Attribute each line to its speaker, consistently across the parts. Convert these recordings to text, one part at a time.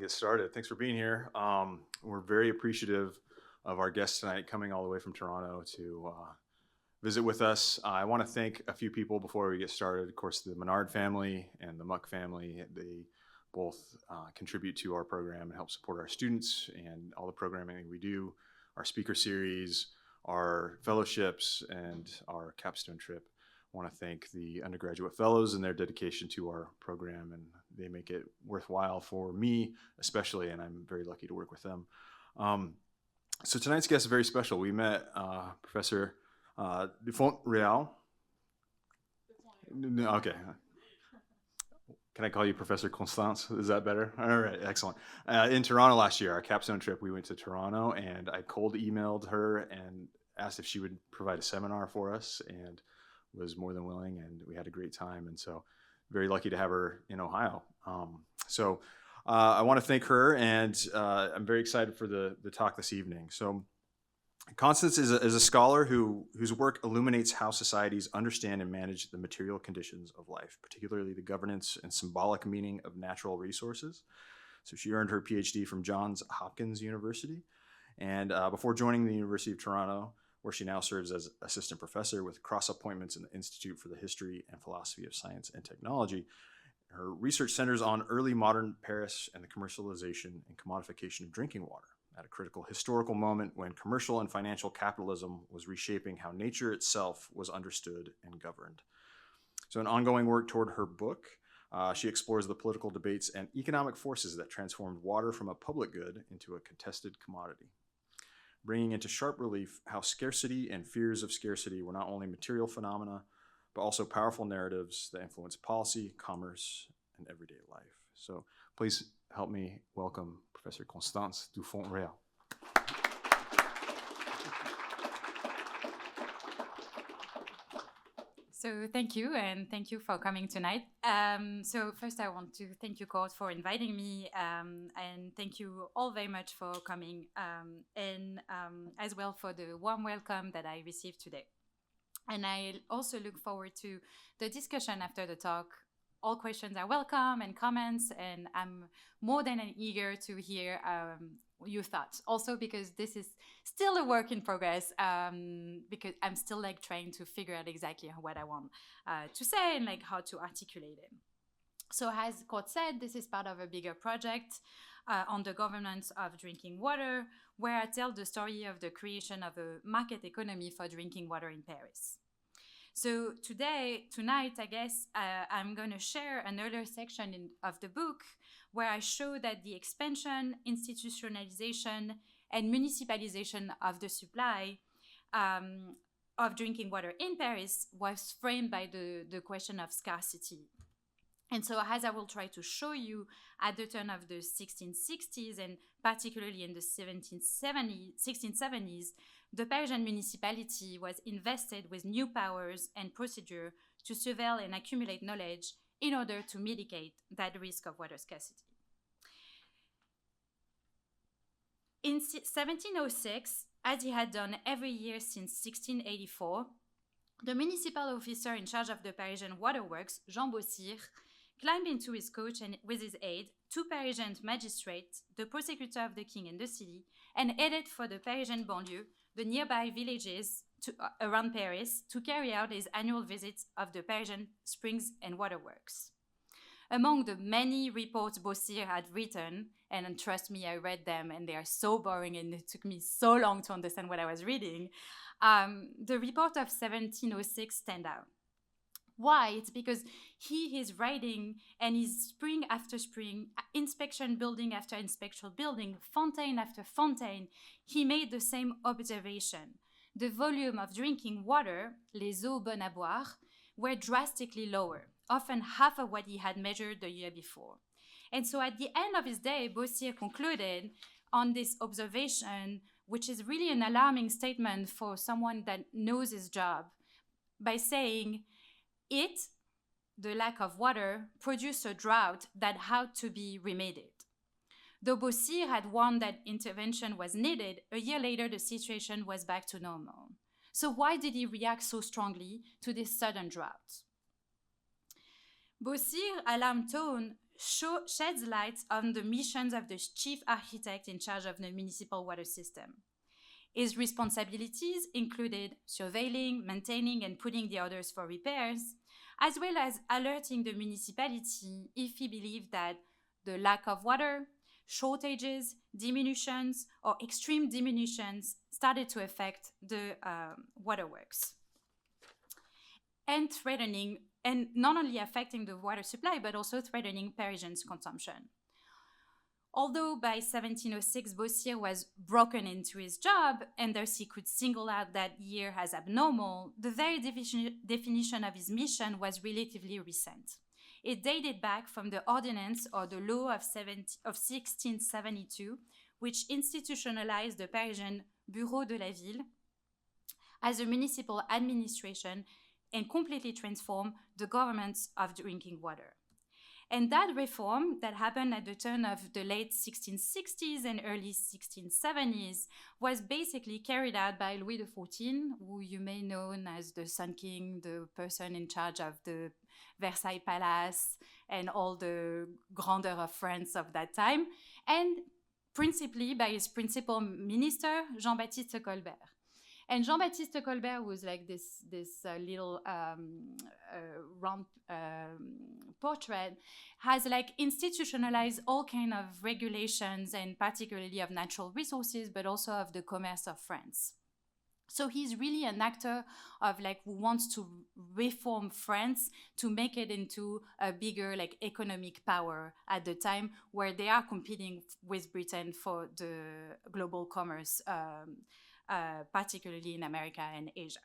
Speaker 1: can get started. Thanks for being here. We're very appreciative of our guests tonight coming all the way from Toronto to visit with us. I want to thank a few people before we get started. Of course, the Menard family and the Muck family, they both contribute to our program and help support our students and all the programming we do, our speaker series, our fellowships, and our capstone trip. I want to thank the undergraduate fellows and their dedication to our program, and they make it worthwhile for me especially, and I'm very lucky to work with them. So tonight's guest is very special. We met Professor de Font-Réaulx. No, okay. Can I call you Professor Constance? Is that better? All right, excellent. In Toronto last year, our capstone trip, we went to Toronto, and I cold emailed her and asked if she would provide a seminar for us, and was more than willing, and we had a great time, and so very lucky to have her in Ohio. I want to thank her, and I'm very excited for the talk this evening. So Constance is a scholar whose work illuminates how societies understand and manage the material conditions of life, particularly the governance and symbolic meaning of natural resources. So she earned her Ph.D. from Johns Hopkins University, and before joining the University of Toronto, where she now serves as assistant professor with cross appointments in the Institute for the History and Philosophy of Science and Technology. Her research centers on early modern Paris and the commercialization and commodification of drinking water at a critical historical moment when commercial and financial capitalism was reshaping how nature itself was understood and governed. So in ongoing work toward her book, she explores the political debates and economic forces that transformed water from a public good into a contested commodity, bringing into sharp relief how scarcity and fears of scarcity were not only material phenomena, but also powerful narratives that influence policy, commerce, and everyday life. So please help me welcome Professor Constance de Font-Réaulx.
Speaker 2: So thank you, and thank you for coming tonight. So first I want to thank you, Cord, for inviting me, and thank you all very much for coming, and as well for the warm welcome that I received today. And I also look forward to the discussion after the talk. All questions are welcome and comments, and I'm more than eager to hear your thoughts. Also because this is still a work in progress, because I'm still trying to figure out exactly what I want to say and how to articulate it. So as Cord said, this is part of a bigger project on the governance of drinking water, where I tell the story of the creation of a market economy for drinking water in Paris. So tonight, I guess, I'm going to share an earlier section of the book where I show that the expansion, institutionalization, and municipalization of the supply of drinking water in Paris was framed by the question of scarcity. And so as I will try to show you, at the turn of the 1660s and particularly in the 1670s, the Parisian municipality was invested with new powers and procedure to surveil and accumulate knowledge in order to mitigate that risk of water scarcity. In 1706, as he had done every year since 1684, the municipal officer in charge of the Parisian Waterworks, Jean Beausire, climbed into his coach and with his aide, two Parisian magistrates, the prosecutor of the king in the city, and headed for the Parisian banlieue, the nearby villages around Paris, to carry out his annual visits of the Parisian springs and waterworks. Among the many reports Beausire had written, and trust me, I read them, and they are so boring, and it took me so long to understand what I was reading, the report of 1706 stand out. Why? It's because he is writing, and he's spring after spring, inspection building after inspection building, fontaine after fontaine, he made the same observation. The volume of drinking water, les eaux bonnes à boire, were drastically lower, often half of what he had measured the year before. And so at the end of his day, Beausire concluded on this observation, which is really an alarming statement for someone that knows his job, by saying, the lack of water, produced a drought that had to be remedied. Though Beausire had warned that intervention was needed, a year later the situation was back to normal. So why did he react so strongly to this sudden drought? Beausire's alarm tone sheds light on the missions of the chief architect in charge of the municipal water system. His responsibilities included surveilling, maintaining, and putting the orders for repairs, as well as alerting the municipality if he believed that the lack of water, shortages, diminutions, or extreme diminutions started to affect the waterworks and threatening, and not only affecting the water supply, but also threatening Parisians' consumption. Although by 1706 Bossier was broken into his job and thus he could single out that year as abnormal, the very definition of his mission was relatively recent. It dated back from the ordinance or the law of 1672, which institutionalized the Parisian Bureau de la Ville as a municipal administration and completely transformed the government of drinking water. And that reform that happened at the turn of the late 1660s and early 1670s was basically carried out by Louis XIV, who you may know as the Sun King, the person in charge of the Versailles Palace and all the grandeur of France of that time, and principally by his principal minister, Jean-Baptiste Colbert. And Jean-Baptiste Colbert was like this little round portrait, has like institutionalized all kind of regulations and particularly of natural resources, but also of the commerce of France. So he's really an actor of like who wants to reform France to make it into a bigger like economic power at the time where they are competing with Britain for the global commerce, particularly in America and Asia.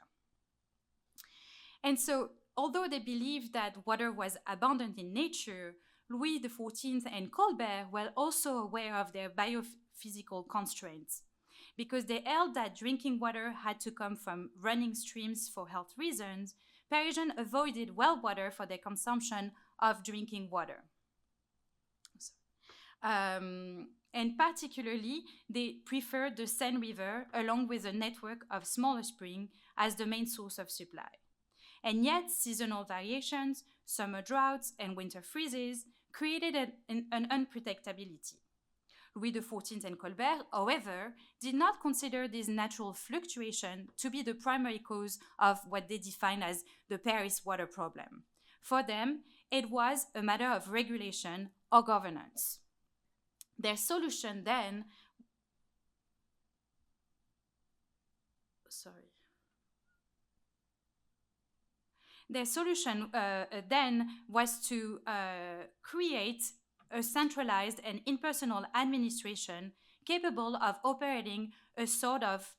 Speaker 2: And so, although they believed that water was abundant in nature, Louis XIV and Colbert were also aware of their biophysical constraints, because they held that drinking water had to come from running streams for health reasons. Parisians avoided well water for their consumption of drinking water. And particularly, they preferred the Seine River along with a network of smaller springs as the main source of supply. And yet, seasonal variations, summer droughts, and winter freezes created an unpredictability. Louis XIV and Colbert, however, did not consider this natural fluctuation to be the primary cause of what they define as the Paris water problem. For them, it was a matter of regulation or governance. Their solution then, was to create a centralized and impersonal administration capable of operating a sort of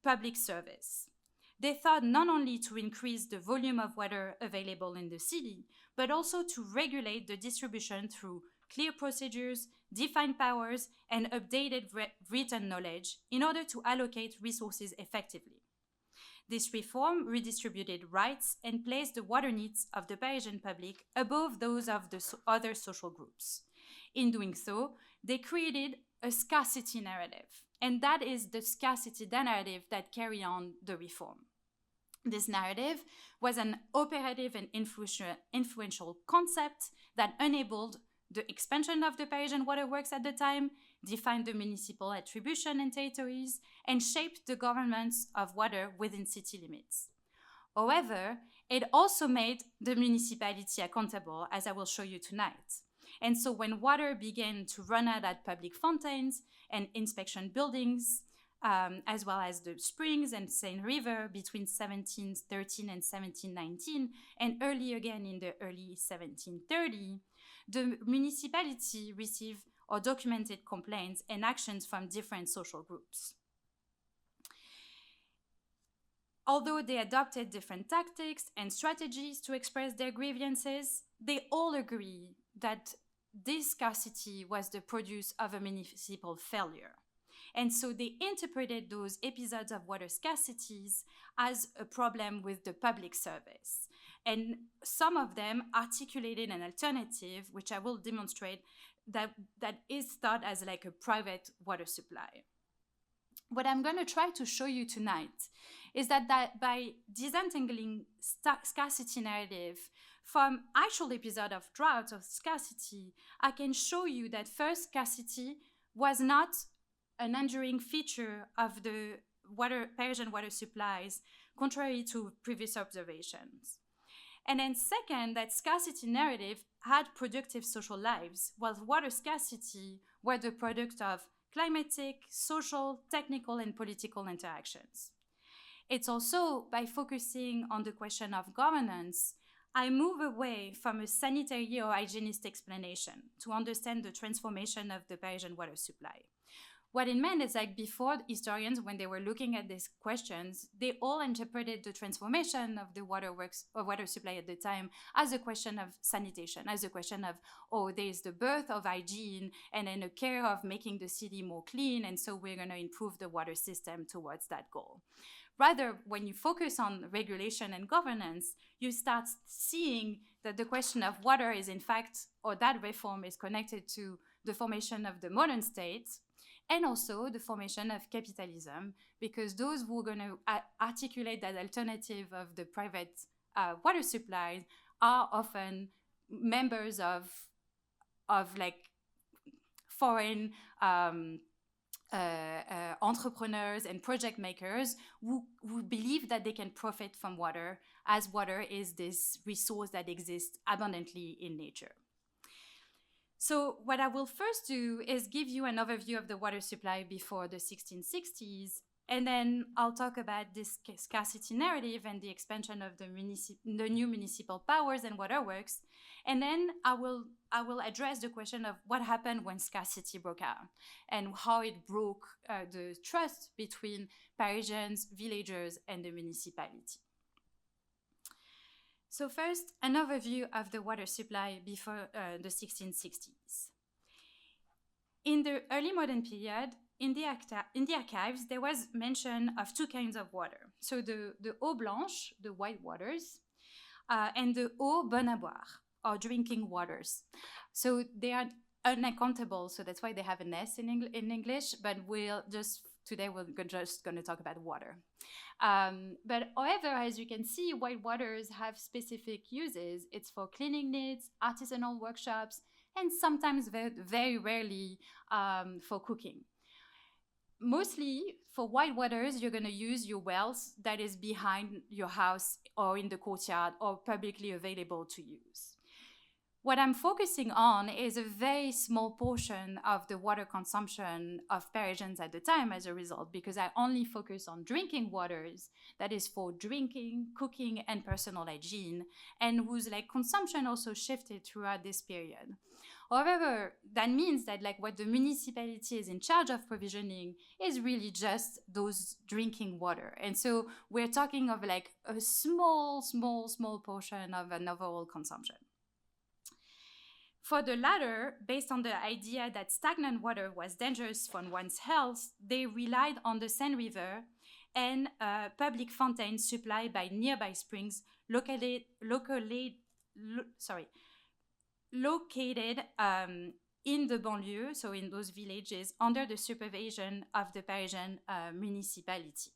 Speaker 2: public service. They thought not only to increase the volume of water available in the city, but also to regulate the distribution through clear procedures, defined powers, and updated written knowledge in order to allocate resources effectively. This reform redistributed rights and placed the water needs of the Parisian public above those of the other social groups. In doing so, they created a scarcity narrative, and that is the scarcity narrative that carried on the reform. This narrative was an operative and influential concept that enabled the expansion of the Parisian waterworks at the time, defined the municipal attribution and territories, and shaped the governance of water within city limits. However, it also made the municipality accountable, as I will show you tonight. And so when water began to run out at public fountains and inspection buildings, as well as the springs and Seine River between 1713 and 1719, and early again in the early 1730s, the municipality received or documented complaints and actions from different social groups. Although they adopted different tactics and strategies to express their grievances, they all agree that this scarcity was the produce of a municipal failure. And so they interpreted those episodes of water scarcities as a problem with the public service. And some of them articulated an alternative, which I will demonstrate, that is thought as like a private water supply. What I'm going to try to show you tonight is that by disentangling scarcity narrative from actual episode of drought or scarcity, I can show you that first, scarcity was not an enduring feature of the Parisian water supplies, contrary to previous observations. And then second, that scarcity narrative had productive social lives, while water scarcity were the product of climatic, social, technical, and political interactions. It's also by focusing on the question of governance, I move away from a sanitary or hygienist explanation to understand the transformation of the Parisian water supply. What it meant is like before, historians, when they were looking at these questions, they all interpreted the transformation of the waterworks or water supply at the time as a question of sanitation, as a question of, oh, there's the birth of hygiene and then a care of making the city more clean, and so we're going to improve the water system towards that goal. Rather, when you focus on regulation and governance, you start seeing that the question of water is in fact, or that reform is connected to the formation of the modern state, and also the formation of capitalism, because those who are going to articulate that alternative of the private water supplies are often members of like foreign entrepreneurs and project makers who believe that they can profit from water, as water is this resource that exists abundantly in nature. So what I will first do is give you an overview of the water supply before the 1660s, and then I'll talk about this scarcity narrative and the expansion of the new municipal powers and waterworks, and then I will address the question of what happened when scarcity broke out and how it broke the trust between Parisians, villagers, and the municipality. So first, an overview of the water supply before the 1660s. In the early modern period, in the archives, there was mention of two kinds of water. So the eau blanche, the white waters, and the eau bonne à boire, or drinking waters. So they are unaccountable, so that's why they have an S in English, but today we're just going to talk about water. But however, as you can see, white waters have specific uses. It's for cleaning needs, artisanal workshops, and sometimes very, very rarely for cooking. Mostly for white waters, you're going to use your wells that is behind your house or in the courtyard or publicly available to use. What I'm focusing on is a very small portion of the water consumption of Parisians at the time as a result, because I only focus on drinking waters, that is for drinking, cooking, and personal hygiene, and whose consumption also shifted throughout this period. However, that means that what the municipality is in charge of provisioning is really just those drinking water. And so we're talking of a small portion of an overall consumption. For the latter, based on the idea that stagnant water was dangerous for one's health, they relied on the Seine River and public fountains supplied by nearby springs located in the banlieue, so in those villages, under the supervision of the Parisian municipality.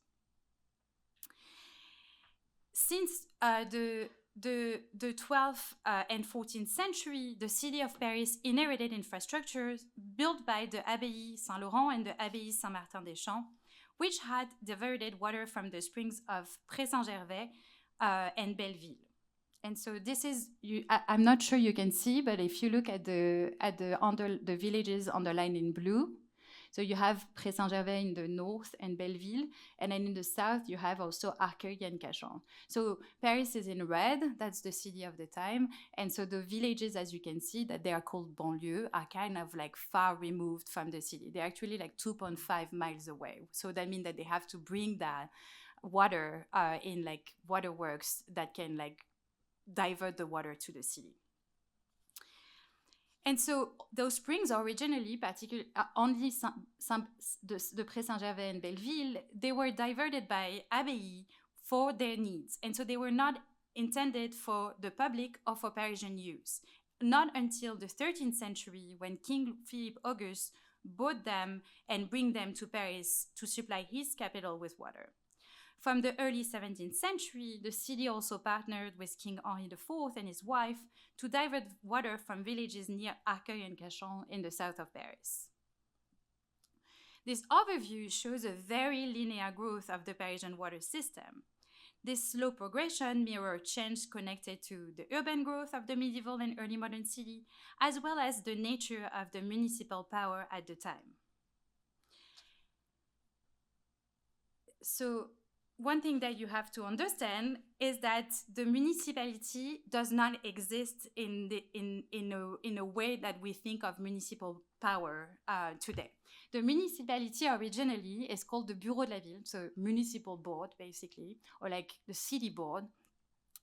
Speaker 2: Since the 12th and 14th century, the city of Paris inherited infrastructures built by the Abbaye Saint-Laurent and the Abbaye Saint-Martin-des-Champs, which had diverted water from the springs of Pré-Saint-Gervais and Belleville. And so this is, I'm not sure you can see, but if you look at the villages underlined in blue, so you have Pré-Saint-Gervais in the north and Belleville, and then in the south you have also Arcueil and Cachan. So Paris is in red, that's the city of the time, and so the villages, as you can see, that they are called banlieue, are kind of far removed from the city. They're actually 2.5 miles away. So that means that they have to bring that water in waterworks that can divert the water to the city. And so those springs originally, particularly only the Pré-Saint-Gervais and Belleville, they were diverted by Abbaye for their needs. And so they were not intended for the public or for Parisian use. Not until the 13th century, when King Philippe Auguste bought them and bring them to Paris to supply his capital with water. From the early 17th century, the city also partnered with King Henri IV and his wife to divert water from villages near Arcueil and Cachan in the south of Paris. This overview shows a very linear growth of the Parisian water system. This slow progression mirrors change connected to the urban growth of the medieval and early modern city, as well as the nature of the municipal power at the time. So, one thing that you have to understand is that the municipality does not exist in a way that we think of municipal power today. The municipality originally is called the Bureau de la Ville, so municipal board basically, or like the city board.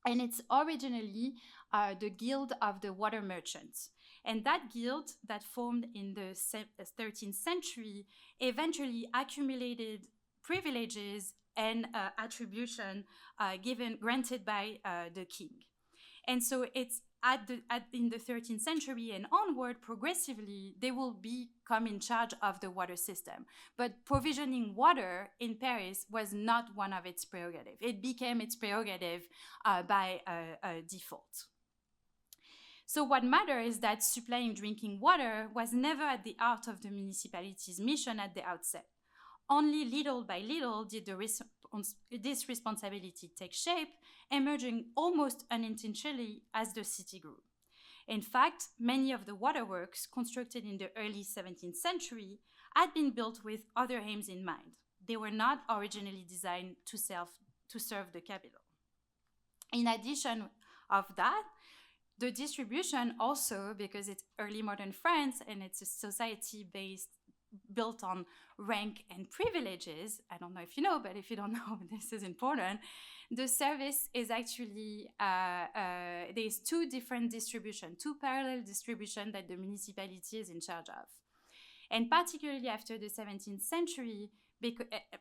Speaker 2: And it's originally the guild of the water merchants. And that guild that formed in the 13th century eventually accumulated privileges and attribution granted by the king. And so it's in the 13th century and onward, progressively, they will become in charge of the water system. But provisioning water in Paris was not one of its prerogatives. It became its prerogative by default. So what matters is that supplying drinking water was never at the heart of the municipality's mission at the outset. Only little by little did this responsibility take shape, emerging almost unintentionally as the city grew. In fact, many of the waterworks constructed in the early 17th century had been built with other aims in mind. They were not originally designed to serve the capital. In addition of that, the distribution also, because it's early modern France and it's a society built on rank and privileges. I don't know if you know, but if you don't know, this is important. The service is actually, there's two parallel distribution that the municipality is in charge of. And particularly after the 17th century,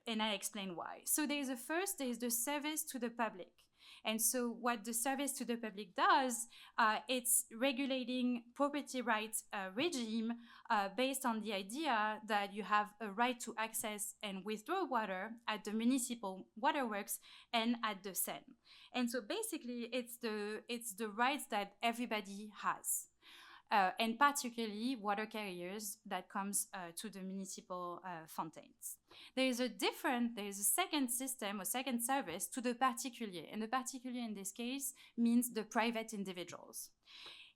Speaker 2: and I explain why. So there's the service to the public. And so what the service to the public does, it's regulating property rights regime based on the idea that you have a right to access and withdraw water at the municipal waterworks and at the Seine. And so basically, it's the rights that everybody has. And particularly water carriers that comes to the municipal fountains. There is a second system or second service to the particulier, and the particulier in this case means the private individuals.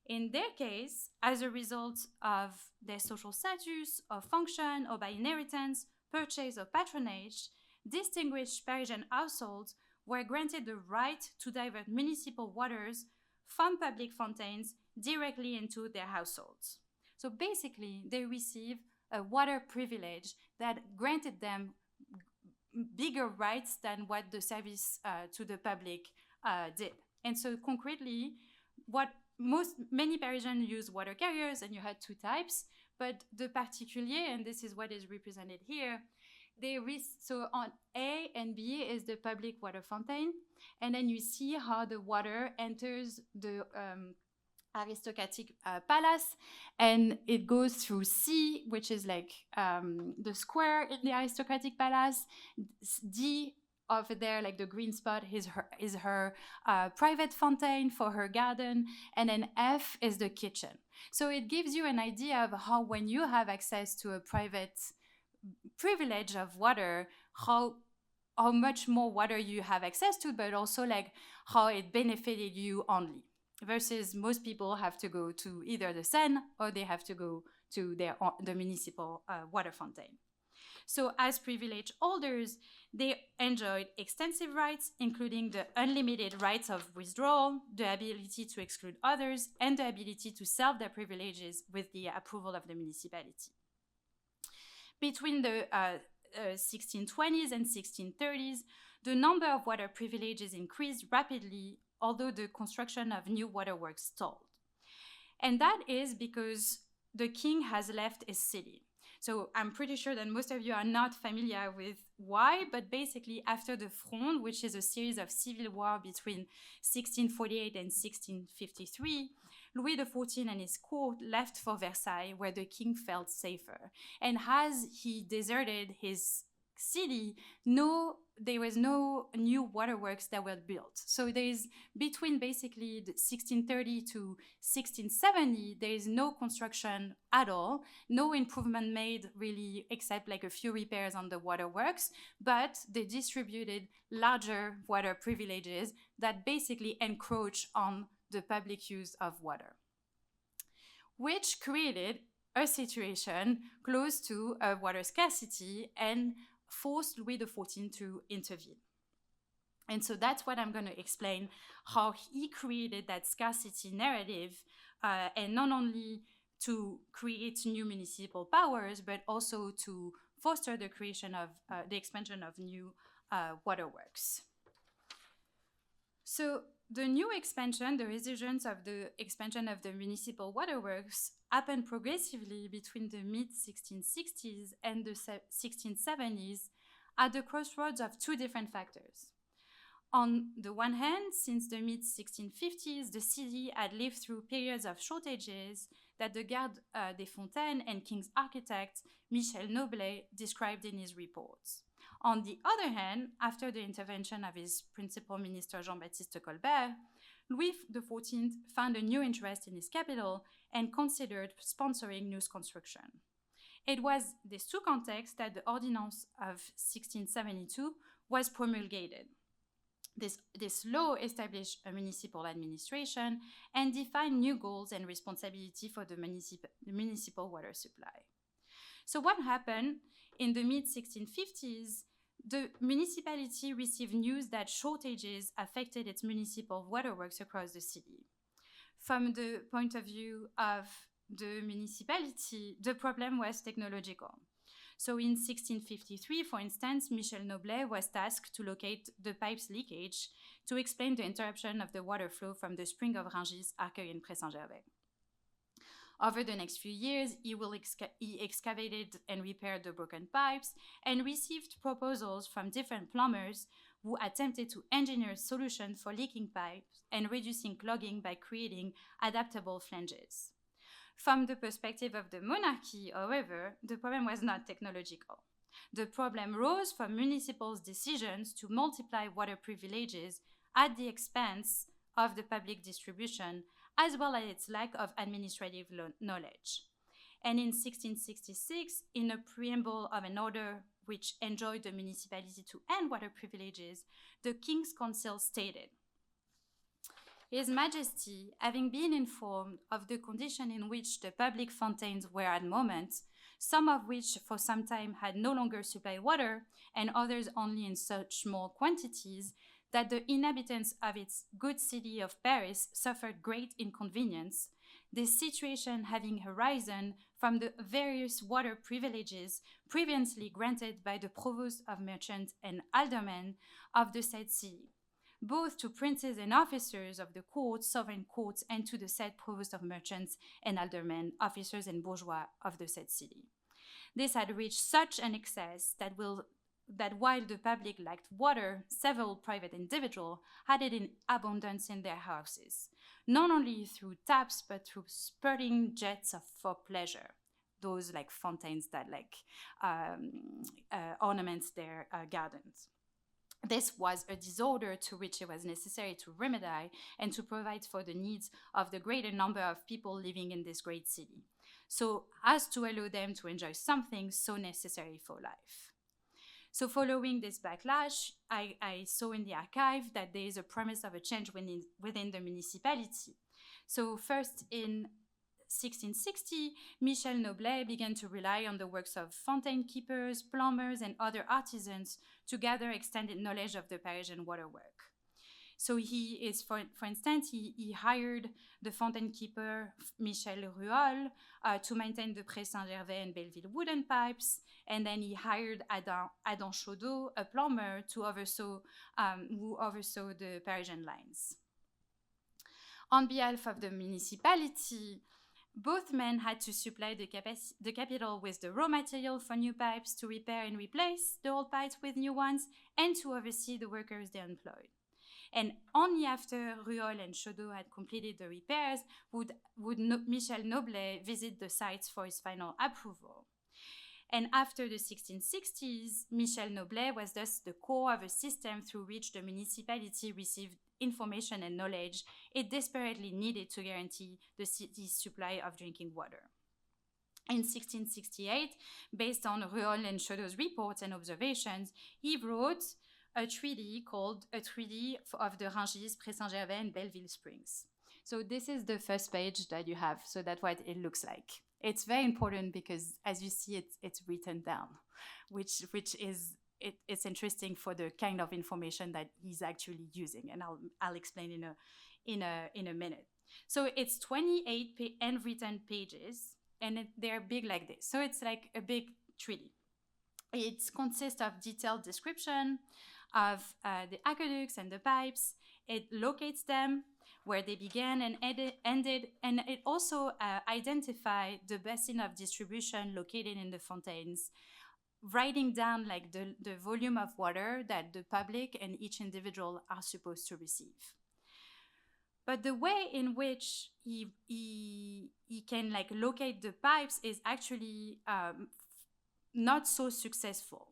Speaker 2: In their case, as a result of their social status or function or by inheritance, purchase or patronage, distinguished Parisian households were granted the right to divert municipal waters from public fountains directly into their households. So basically, they receive a water privilege that granted them bigger rights than what the service to the public did. And so concretely, many Parisians use water carriers, and you had two types, but the particulier, and this is what is represented here, so on A and B is the public water fountain, and then you see how the water enters the aristocratic palace, and it goes through C, which is like the square in the aristocratic palace. D over there, like the green spot, is her private fountain for her garden, and then F is the kitchen. So it gives you an idea of how, when you have access to a private privilege of water, how much more water you have access to, but also like how it benefited you only. Versus most people have to go to either the Seine or they have to go to the municipal water fountain. So as privilege holders, they enjoyed extensive rights, including the unlimited rights of withdrawal, the ability to exclude others, and the ability to sell their privileges with the approval of the municipality. Between the 1620s and 1630s, the number of water privileges increased rapidly, although the construction of new waterworks stalled. And that is because the king has left his city. So I'm pretty sure that most of you are not familiar with why, but basically after the Fronde, which is a series of civil war between 1648 and 1653, Louis XIV and his court left for Versailles, where the king felt safer. And as he deserted his city, there was no new waterworks that were built. So there is, between basically the 1630 to 1670, there is no construction at all, no improvement made really, except like a few repairs on the waterworks, but they distributed larger water privileges that basically encroach on the public use of water, which created a situation close to a water scarcity and forced Louis XIV to intervene. And so that's what I'm going to explain, how he created that scarcity narrative, and not only to create new municipal powers, but also to foster the creation of the expansion of new waterworks. So the new expansion, the resurgence of the expansion of the municipal waterworks happened progressively between the mid-1660s and the 1670s at the crossroads of two different factors. On the one hand, since the mid-1650s, the city had lived through periods of shortages that the Garde des Fontaines and King's architect Michel Noblet described in his reports. On the other hand, after the intervention of his principal minister Jean-Baptiste Colbert, Louis XIV found a new interest in his capital and considered sponsoring new construction. It was these two contexts that the Ordinance of 1672 was promulgated. This law established a municipal administration and defined new goals and responsibility for the municipal water supply. So what happened in the mid-1650s? The municipality received news that shortages affected its municipal waterworks across the city. From the point of view of the municipality, the problem was technological. So in 1653, for instance, Michel Noblet was tasked to locate the pipe's leakage to explain the interruption of the water flow from the spring of Rungis, Arcueil, and Pré-Saint-Gervais. Over the next few years, he excavated and repaired the broken pipes and received proposals from different plumbers who attempted to engineer solutions for leaking pipes and reducing clogging by creating adaptable flanges. From the perspective of the monarchy, however, the problem was not technological. The problem rose from municipal decisions to multiply water privileges at the expense of the public distribution, as well as its lack of administrative knowledge. And in 1666, in a preamble of an order which enjoined the municipality to end water privileges, the King's Council stated, His Majesty, having been informed of the condition in which the public fountains were at the moment, some of which for some time had no longer supplied water, and others only in such small quantities, that the inhabitants of its good city of Paris suffered great inconvenience, this situation having arisen from the various water privileges previously granted by the provost of merchants and aldermen of the said city, both to princes and officers of the courts, sovereign courts, and to the said provost of merchants and aldermen, officers and bourgeois of the said city. This had reached such an excess that while the public lacked water, several private individuals had it in abundance in their houses, not only through taps, but through spurting jets for pleasure, those like fountains that ornament their gardens. This was a disorder to which it was necessary to remedy and to provide for the needs of the greater number of people living in this great city, so as to allow them to enjoy something so necessary for life. So following this backlash, I saw in the archive that there is a promise of a change within the municipality. So first in 1660, Michel Noblet began to rely on the works of fountain keepers, plumbers, and other artisans to gather extended knowledge of the Parisian waterwork. So for instance, he hired the fountain keeper Michel Réaulx to maintain the Pré-Saint-Gervais and Belleville wooden pipes, and then he hired Adam Chaudot, a plumber, who oversaw the Parisian lines. On behalf of the municipality, both men had to supply the capital with the raw material for new pipes, to repair and replace the old pipes with new ones, and to oversee the workers they employed. And only after Réaulx and Chaudot had completed the repairs would Michel Noblet visit the sites for his final approval. And after the 1660s, Michel Noblet was thus the core of a system through which the municipality received information and knowledge it desperately needed to guarantee the city's supply of drinking water. In 1668, based on Réaulx and Chaudot's reports and observations, he wrote a treaty called A Treaty of the Rungis, Pré-Saint-Gervais, and Belleville Springs. So this is the first page that you have, so that's what it looks like. It's very important because, as you see, it's written down, which is it's interesting for the kind of information that he's actually using, and I'll explain in a minute. So it's 28 handwritten pages, and they're big like this. So it's like a big treaty. It consists of detailed description of the aqueducts and the pipes. It locates them, where they began and ended, and it also identified the basin of distribution located in the fontaines, writing down like the volume of water that the public and each individual are supposed to receive. But the way in which he can like locate the pipes is actually not so successful.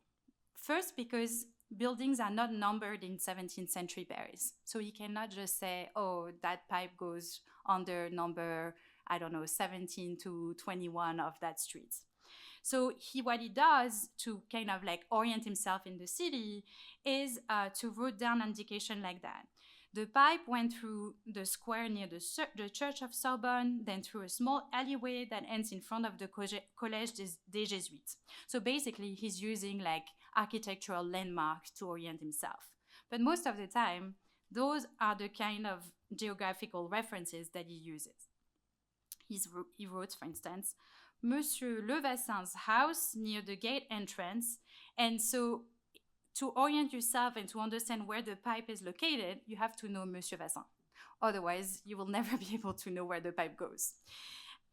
Speaker 2: First, because buildings are not numbered in 17th century Paris. So you cannot just say, oh, that pipe goes under number, 17 to 21 of that street. So what he does to kind of like orient himself in the city is to write down indication like that. The pipe went through the square near the Church of Sorbonne, then through a small alleyway that ends in front of the Collège des Jésuites. So basically, he's using like architectural landmarks to orient himself. But most of the time, those are the kind of geographical references that he uses. He wrote, for instance, Monsieur Levassin's house near the gate entrance. And so to orient yourself and to understand where the pipe is located, you have to know Monsieur Vassin. Otherwise, you will never be able to know where the pipe goes.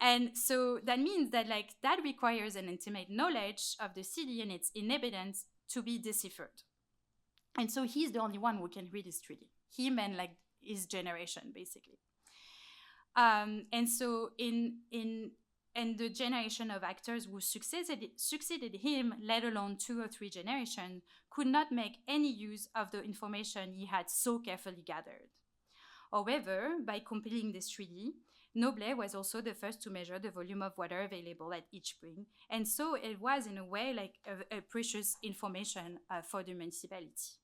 Speaker 2: And so that means that like that requires an intimate knowledge of the city and its inhabitants to be deciphered. And so he's the only one who can read his treaty. Him and like his generation, basically. And so and the generation of actors who succeeded him, let alone 2 or 3 generations, could not make any use of the information he had so carefully gathered. However, by compiling this treaty, Noblet was also the first to measure the volume of water available at each spring, and so it was in a way like a precious information for the municipality.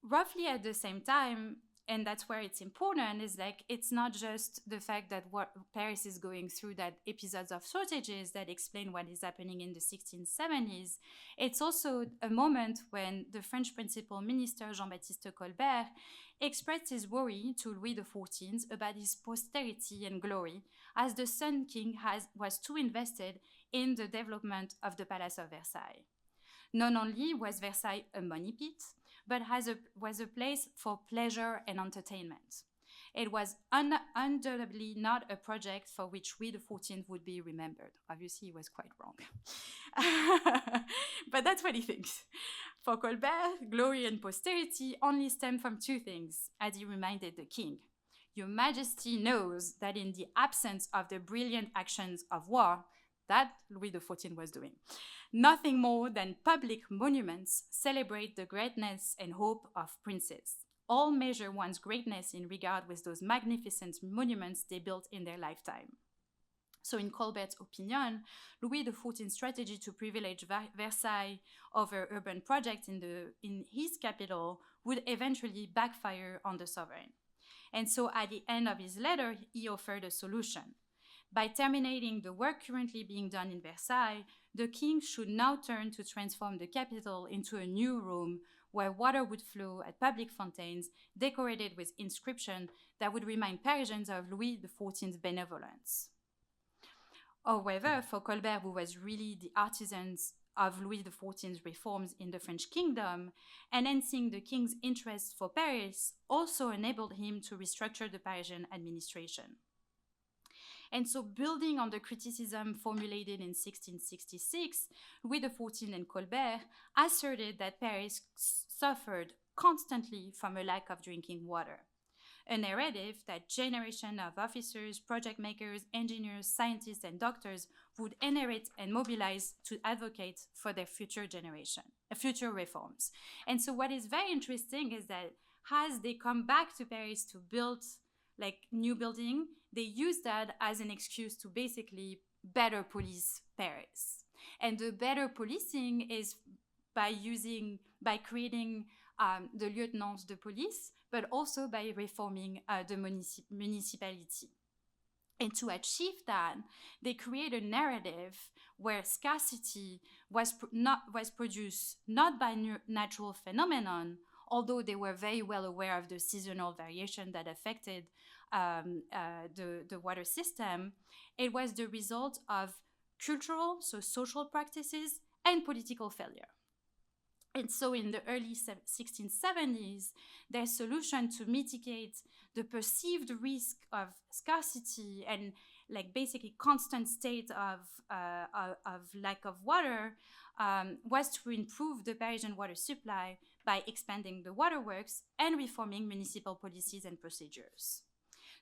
Speaker 2: Roughly at the same time, and that's where it's important, is like it's not just the fact that what Paris is going through that episodes of shortages that explain what is happening in the 1670s. It's also a moment when the French principal minister Jean-Baptiste Colbert expressed his worry to Louis XIV about his posterity and glory, as the Sun King was too invested in the development of the Palace of Versailles. Not only was Versailles a money pit, but was a place for pleasure and entertainment. It was undoubtedly not a project for which Louis XIV would be remembered. Obviously, he was quite wrong. But that's what he thinks. For Colbert, glory and posterity only stem from 2 things, as he reminded the king. Your Majesty knows that in the absence of the brilliant actions of war, that Louis XIV was doing, nothing more than public monuments celebrate the greatness and hope of princes. All measure one's greatness in regard with those magnificent monuments they built in their lifetime. So in Colbert's opinion, Louis XIV's strategy to privilege Versailles over urban projects in his capital would eventually backfire on the sovereign. And so at the end of his letter, he offered a solution. By terminating the work currently being done in Versailles, the king should now turn to transform the capital into a new Rome where water would flow at public fountains decorated with inscriptions that would remind Parisians of Louis XIV's benevolence. However, for Colbert, who was really the artisans of Louis XIV's reforms in the French kingdom, enhancing the king's interest for Paris also enabled him to restructure the Parisian administration. And so, building on the criticism formulated in 1666, Louis XIV and Colbert asserted that Paris suffered constantly from a lack of drinking water. a narrative that generation of officers, project makers, engineers, scientists, and doctors would inherit and mobilize to advocate for their future generation, future reforms. And so what is very interesting is that as they come back to Paris to build like new building, they use that as an excuse to basically better police Paris. And the better policing is by creating the lieutenants de police, but also by reforming the municipality. And to achieve that, they create a narrative where scarcity was produced not by natural phenomenon, although they were very well aware of the seasonal variation that affected the water system. It was the result of cultural, so social practices, and political failure. And so in the early 1670s, their solution to mitigate the perceived risk of scarcity and like basically constant state of lack of water was to improve the Parisian water supply by expanding the waterworks and reforming municipal policies and procedures.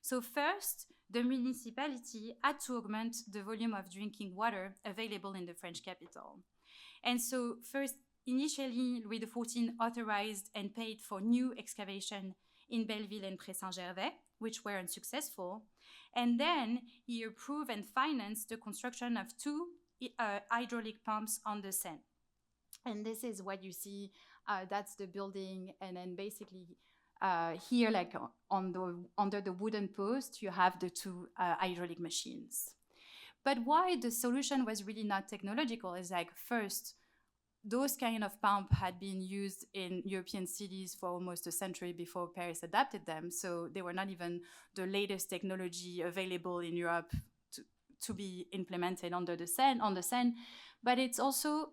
Speaker 2: So first, the municipality had to augment the volume of drinking water available in the French capital. And so first, initially, Louis XIV authorized and paid for new excavation in Belleville and Pré-Saint-Gervais, which were unsuccessful. And then he approved and financed the construction of two hydraulic pumps on the Seine. And this is what you see, that's the building. And then basically here, like under the wooden post, you have the two hydraulic machines. But why the solution was really not technological is like first, those kind of pumps had been used in European cities for almost a century before Paris adapted them. So they were not even the latest technology available in Europe to be implemented on the Seine. But it's also,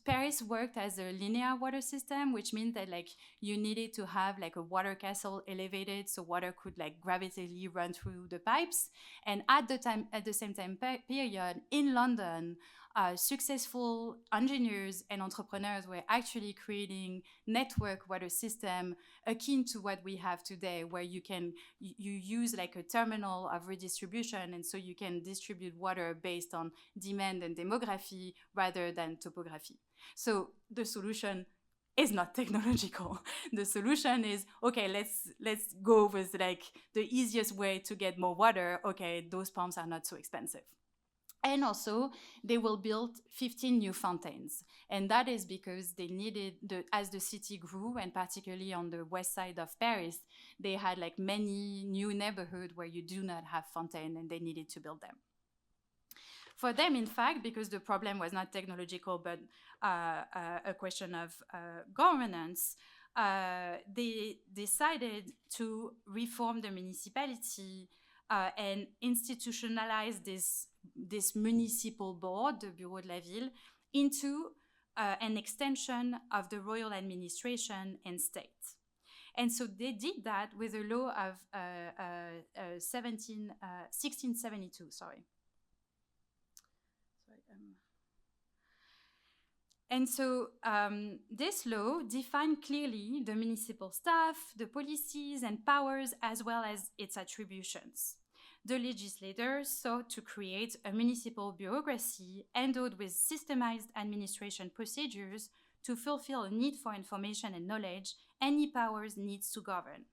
Speaker 2: Paris worked as a linear water system, which means that like you needed to have like a water castle elevated so water could like gravitationally run through the pipes. And at the same time period in London, successful engineers and entrepreneurs were actually creating network water system akin to what we have today, where you use like a terminal of redistribution, and so you can distribute water based on demand and demography rather than topography. So the solution is not technological. The solution is, okay, let's go with like the easiest way to get more water. Okay, those pumps are not so expensive. And also, they will build 15 new fountains. And that is because they needed, as the city grew, and particularly on the west side of Paris, they had like many new neighborhoods where you do not have fountain, and they needed to build them. For them, in fact, because the problem was not technological, but a question of governance, they decided to reform the municipality and institutionalize this municipal board, the Bureau de la Ville, into an extension of the royal administration and state. And so they did that with a law of 1672, And so this law defined clearly the municipal staff, the policies and powers, as well as its attributions. The legislators sought to create a municipal bureaucracy endowed with systemized administration procedures to fulfill a need for information and knowledge, any powers needs to govern.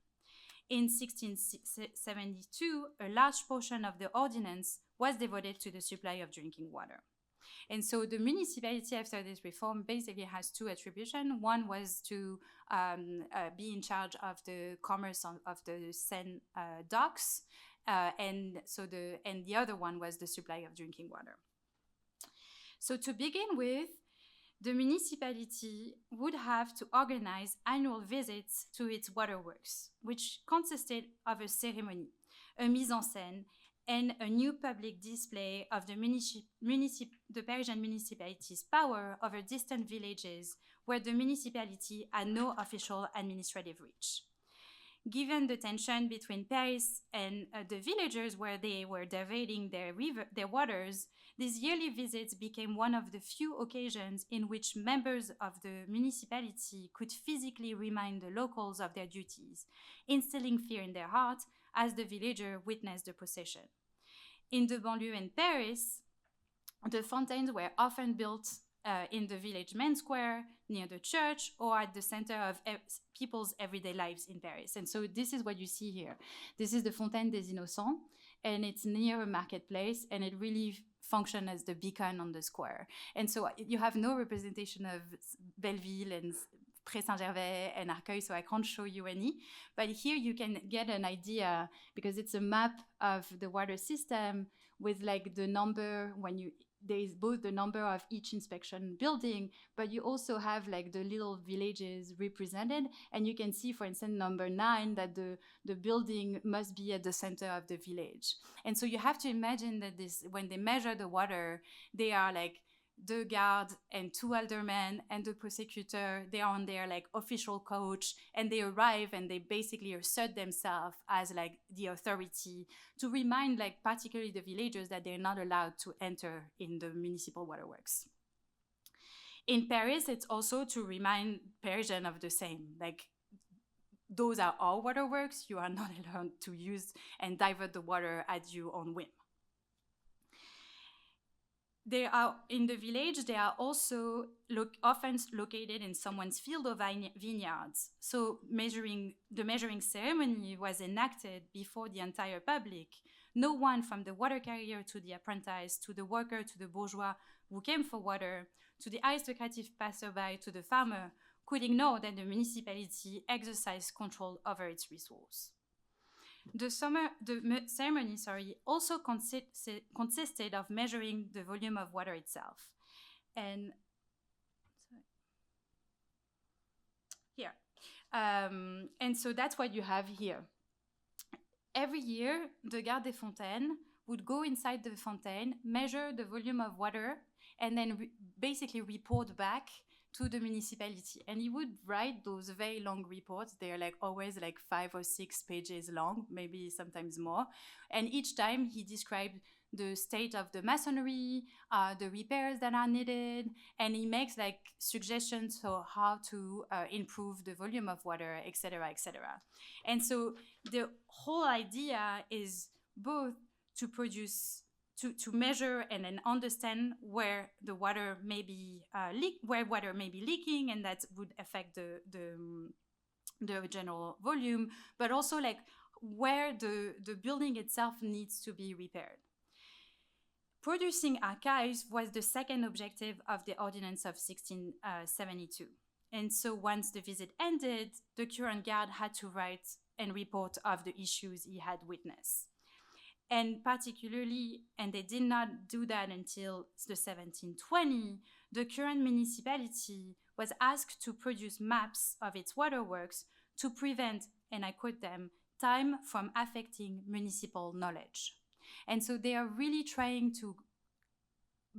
Speaker 2: In 1672, a large portion of the ordinance was devoted to the supply of drinking water. And so the municipality, after this reform, basically has two attributions. One was to be in charge of the commerce of the Seine docks, and the other one was the supply of drinking water. So to begin with, the municipality would have to organize annual visits to its waterworks, which consisted of a ceremony, a mise en scène, and a new public display of the Parisian municipality's power over distant villages where the municipality had no official administrative reach. Given the tension between Paris and the villagers where they were diverting their waters, these yearly visits became one of the few occasions in which members of the municipality could physically remind the locals of their duties, instilling fear in their heart as the villager witnessed the procession. In the banlieue in Paris, the fountains were often built in the village main square, near the church, or at the center of people's everyday lives in Paris. And so this is what you see here. This is the Fontaine des Innocents, and it's near a marketplace, and it really functions as the beacon on the square. And so you have no representation of Belleville and Pré Saint-Gervais and Arcueil, so I can't show you any. But here you can get an idea, because it's a map of the water system with like the number there is both the number of each inspection building, but you also have like the little villages represented. And you can see, for instance, number 9, that the building must be at the center of the village. And so you have to imagine that when they measure the water, they are like the guard and 2 aldermen and the prosecutor, they are on their like official coach, and they arrive and they basically assert themselves as like the authority to remind like particularly the villagers that they're not allowed to enter in the municipal waterworks. In Paris, it's also to remind Parisians of the same, like those are our waterworks, you are not allowed to use and divert the water at your own whim. They are in the village. They are also often located in someone's field or vineyards. So the measuring ceremony was enacted before the entire public. No one, from the water carrier to the apprentice, to the worker, to the bourgeois who came for water, to the aristocratic passerby, to the farmer, could ignore that the municipality exercised control over its resource. The ceremony also consisted of measuring the volume of water itself. And here. And so that's what you have here. Every year, the Garde des Fontaines would go inside the fontaine, measure the volume of water, and then basically report back to the municipality. And he would write those very long reports. They're like always like 5 or 6 pages long, maybe sometimes more. And each time he described the state of the masonry, the repairs that are needed, and he makes like suggestions for how to improve the volume of water, etc., etc. And so the whole idea is both to produce to measure and then understand where the water may be leaking, and that would affect the general volume, but also like where the building itself needs to be repaired. Producing archives was the second objective of the Ordinance of 1672. And so once the visit ended, the current guard had to write and report of the issues he had witnessed. And particularly, and they did not do that until the 1720, the current municipality was asked to produce maps of its waterworks to prevent, and I quote them, time from affecting municipal knowledge. And so they are really trying to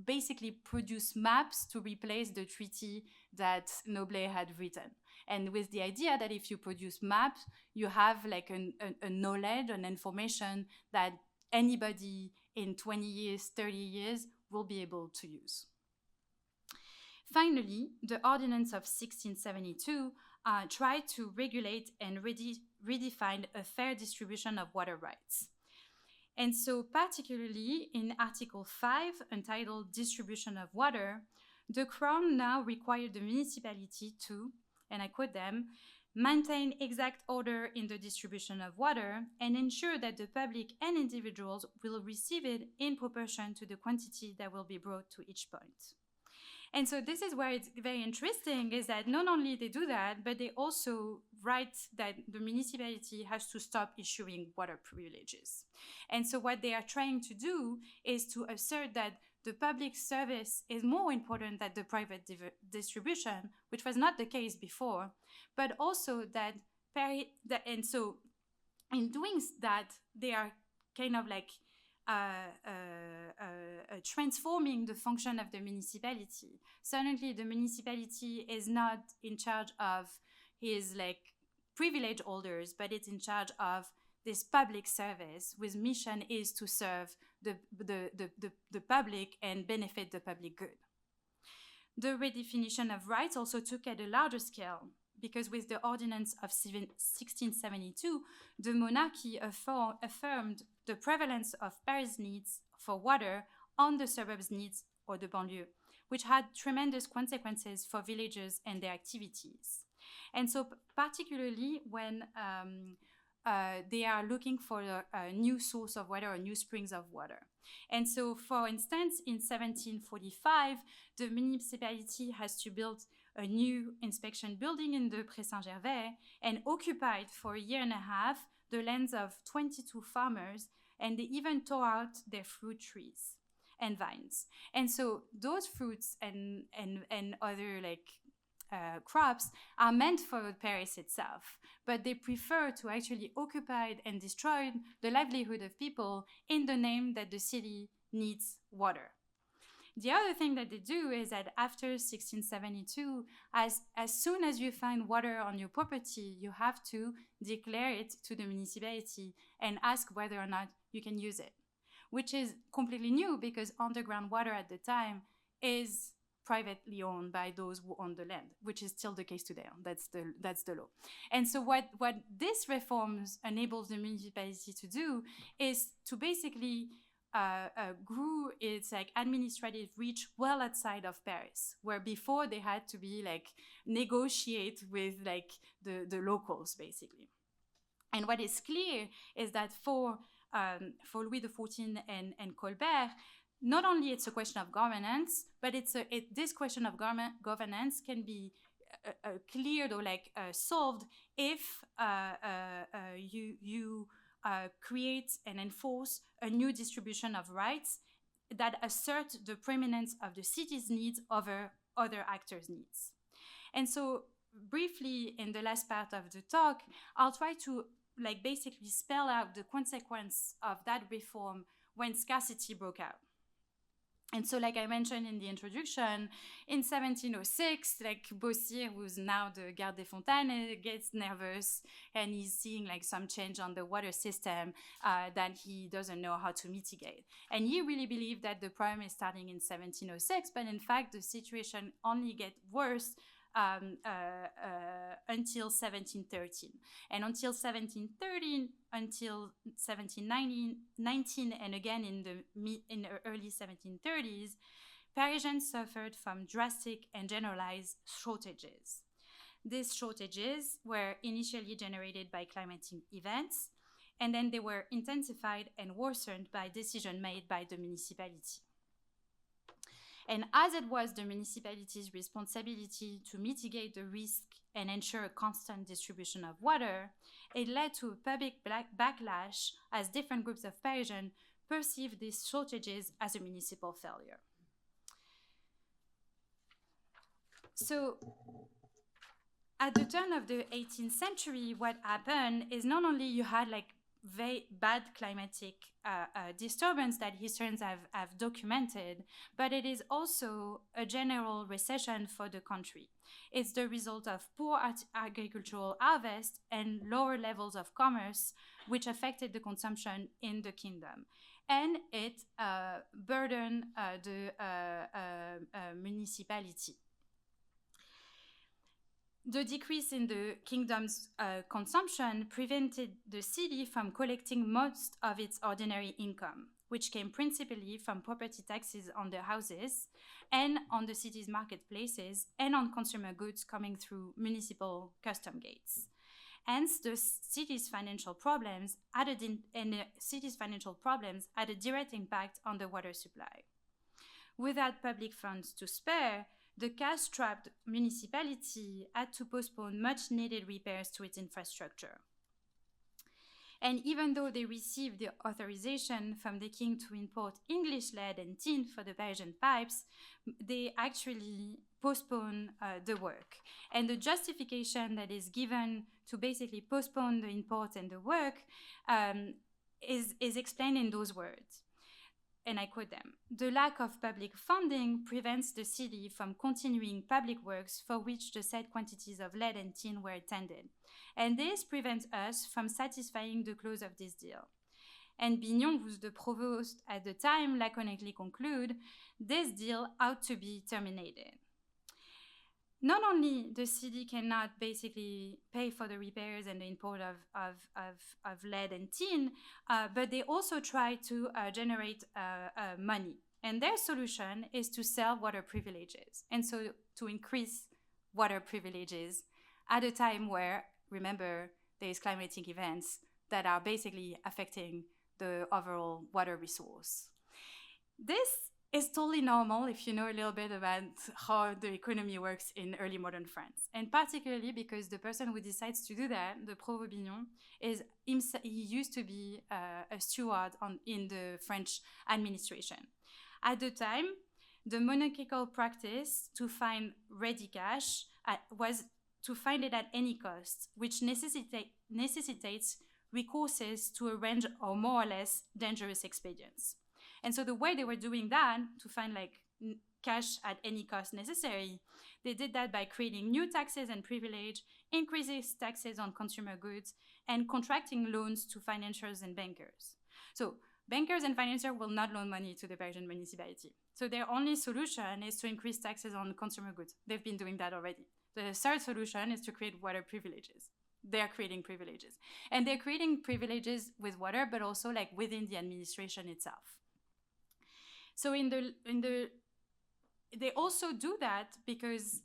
Speaker 2: basically produce maps to replace the treaty that Noblet had written. And with the idea that if you produce maps, you have like a knowledge, an information that anybody in 20 years, 30 years will be able to use. Finally, the Ordinance of 1672 tried to regulate and redefine a fair distribution of water rights. And so particularly in Article 5, entitled Distribution of Water, the Crown now required the municipality to, and I quote them, maintain exact order in the distribution of water and ensure that the public and individuals will receive it in proportion to the quantity that will be brought to each point. And so this is where it's very interesting, is that not only they do that, but they also write that the municipality has to stop issuing water privileges. And so what they are trying to do is to assert that the public service is more important than the private distribution, which was not the case before, but also that, and so in doing that, they are kind of like transforming the function of the municipality. Suddenly, the municipality is not in charge of his like privilege holders, but it's in charge of this public service whose mission is to serve the public and benefit the public good. The redefinition of rights also took at a larger scale, because with the Ordinance of 1672, the monarchy affirmed the prevalence of Paris' needs for water on the suburbs' needs or the banlieue, which had tremendous consequences for villagers and their activities. And so particularly when they are looking for a new source of water or new springs of water. And so, for instance, in 1745, the municipality has to build a new inspection building in the Pré Saint-Gervais and occupied for a year and a half the lands of 22 farmers, and they even tore out their fruit trees and vines. And so those fruits and other crops are meant for Paris itself, but they prefer to actually occupy and destroy the livelihood of people in the name that the city needs water. The other thing that they do is that after 1672, as soon as you find water on your property, you have to declare it to the municipality and ask whether or not you can use it, which is completely new because underground water at the time is privately owned by those who own the land, which is still the case today. That's the law. And so what this reforms enables the municipality to do is to basically grew its administrative reach well outside of Paris, where before they had to be negotiate with the locals basically. And what is clear is that for Louis XIV and Colbert, not only it's a question of governance, but this question of governance can be cleared or solved if you create and enforce a new distribution of rights that assert the preeminence of the city's needs over other actors' needs. And so briefly in the last part of the talk, I'll try to basically spell out the consequence of that reform when scarcity broke out. And so, like I mentioned in the introduction, in 1706, Bossier, who's now the Garde des Fontaines, gets nervous and he's seeing some change on the water system that he doesn't know how to mitigate. And he really believed that the problem is starting in 1706, but in fact, the situation only gets worse until 1713. And until 1713, until 1719, and again in the early 1730s, Parisians suffered from drastic and generalized shortages. These shortages were initially generated by climatic events, and then they were intensified and worsened by decisions made by the municipality. And as it was the municipality's responsibility to mitigate the risk and ensure a constant distribution of water, it led to a public backlash as different groups of Parisians perceived these shortages as a municipal failure. So, at the turn of the 18th century, what happened is not only you had very bad climatic disturbance that historians have documented, but it is also a general recession for the country. It's the result of poor agricultural harvest and lower levels of commerce, which affected the consumption in the kingdom. And it burdened the municipality. The decrease in the kingdom's consumption prevented the city from collecting most of its ordinary income, which came principally from property taxes on the houses and on the city's marketplaces and on consumer goods coming through municipal custom gates. Hence, the city's financial problems had a direct impact on the water supply. Without public funds to spare, the cash-strapped municipality had to postpone much-needed repairs to its infrastructure. And even though they received the authorization from the king to import English lead and tin for the Parisian pipes, they actually postponed the work. And the justification that is given to basically postpone the import and the work is explained in those words. and I quote them, "The lack of public funding prevents the city from continuing public works for which the said quantities of lead and tin were intended. And this prevents us from satisfying the clause of this deal." And Bignon, who's the provost at the time, laconically conclude, "This deal ought to be terminated." Not only the city cannot basically pay for the repairs and the import of lead and tin, but they also try to generate money. And their solution is to sell water privileges. And so to increase water privileges at a time where, remember, there is climatic events that are basically affecting the overall water resource. This is totally normal if you know a little bit about how the economy works in early modern France. And particularly because the person who decides to do that, the Provost Bignon, he used to be a steward in the French administration. At the time, the monarchical practice to find ready cash was to find it at any cost, which necessitates recourses to a range of more or less dangerous expedients. And so the way they were doing that, to find like cash at any cost necessary, they did that by creating new taxes and privilege, increasing taxes on consumer goods, and contracting loans to financiers and bankers. So bankers and financiers will not loan money to the Parisian municipality. So their only solution is to increase taxes on consumer goods. They've been doing that already. The third solution is to create water privileges. They're creating privileges. And they're creating privileges with water, but also like within the administration itself. So they also do that because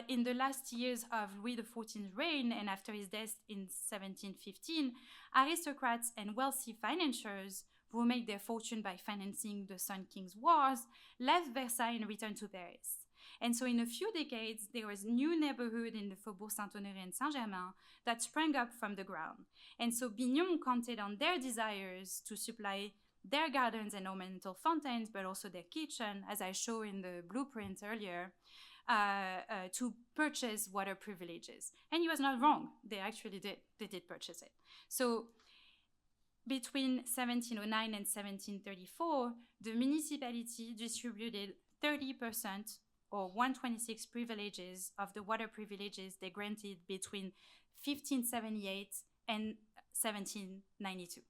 Speaker 2: in the last years of Louis XIV's reign and after his death in 1715, aristocrats and wealthy financiers who made their fortune by financing the Sun King's wars left Versailles and returned to Paris. And so in a few decades, there was new neighborhood in the Faubourg Saint-Honoré and Saint-Germain that sprang up from the ground. And so Bignon counted on their desires to supply their gardens and ornamental fountains, but also their kitchen, as I showed in the blueprint earlier, to purchase water privileges. And he was not wrong. They actually did. They did purchase it. So between 1709 and 1734, the municipality distributed 30% or 126 privileges of the water privileges they granted between 1578 and 1792.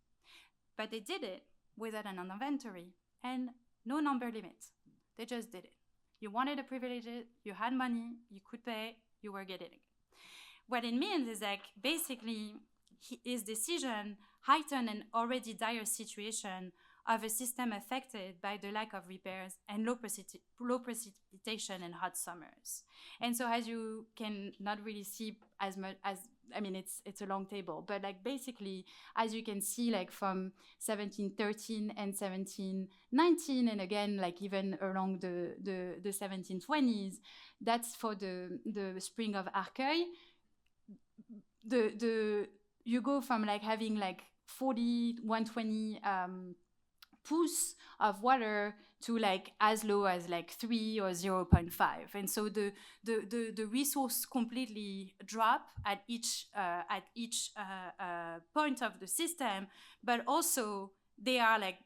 Speaker 2: But they did it without an inventory and no number limit. They just did it. You wanted a privilege, you had money, you could pay, you were getting it. What it means is like basically his decision heightened an already dire situation of a system affected by the lack of repairs and low precipitation and hot summers. And so as you can not really see as much as, I mean, it's a long table, but like basically, as you can see, like from 1713 and 1719, and again, like even along the 1720s, that's for the spring of Arcueil. You go from like having like 40, 120 pouces of water to like as low as like 3 or 0.5. And so the resource completely drop at each point of the system, but also they are like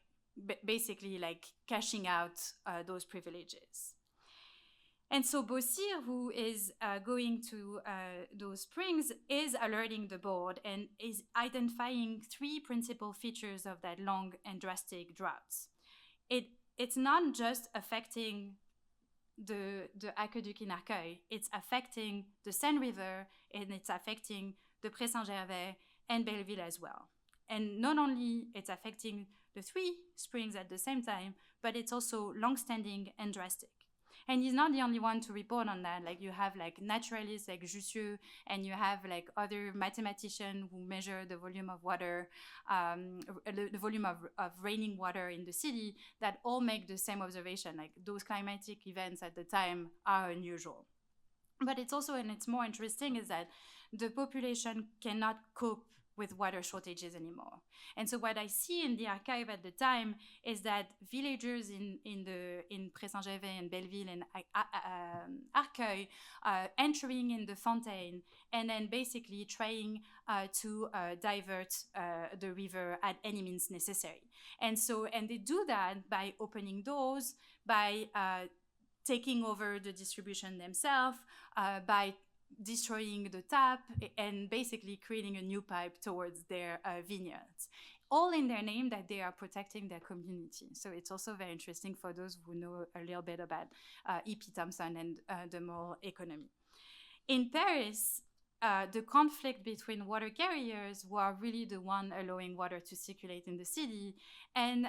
Speaker 2: basically like cashing out those privileges. And so Bossir, who is going to those springs, is alerting the board and is identifying 3 principal features of that long and drastic droughts. It's not just affecting the aqueduct in Arcueil, it's affecting the Seine River, and it's affecting the Pré Saint-Gervais and Belleville as well. And not only it's affecting the 3 springs at the same time, but it's also long-standing and drastic. And he's not the only one to report on that. Like you have like naturalists like Jussieu, and you have like other mathematicians who measure the volume of water, the volume of raining water in the city, that all make the same observation. Like those climatic events at the time are unusual. But it's also, and it's more interesting, is that the population cannot cope with water shortages anymore. And so what I see in the archive at the time is that villagers in Pré-Saint-Gervais and Belleville and Arcueil entering in the fontaine and then basically trying to divert the river at any means necessary. And they do that by opening doors, by taking over the distribution themselves, by destroying the tap and basically creating a new pipe towards their vineyards, all in their name that they are protecting their community. So it's also very interesting for those who know a little bit about E.P. Thompson and the moral economy. In Paris, the conflict between water carriers, who are really the one allowing water to circulate in the city, and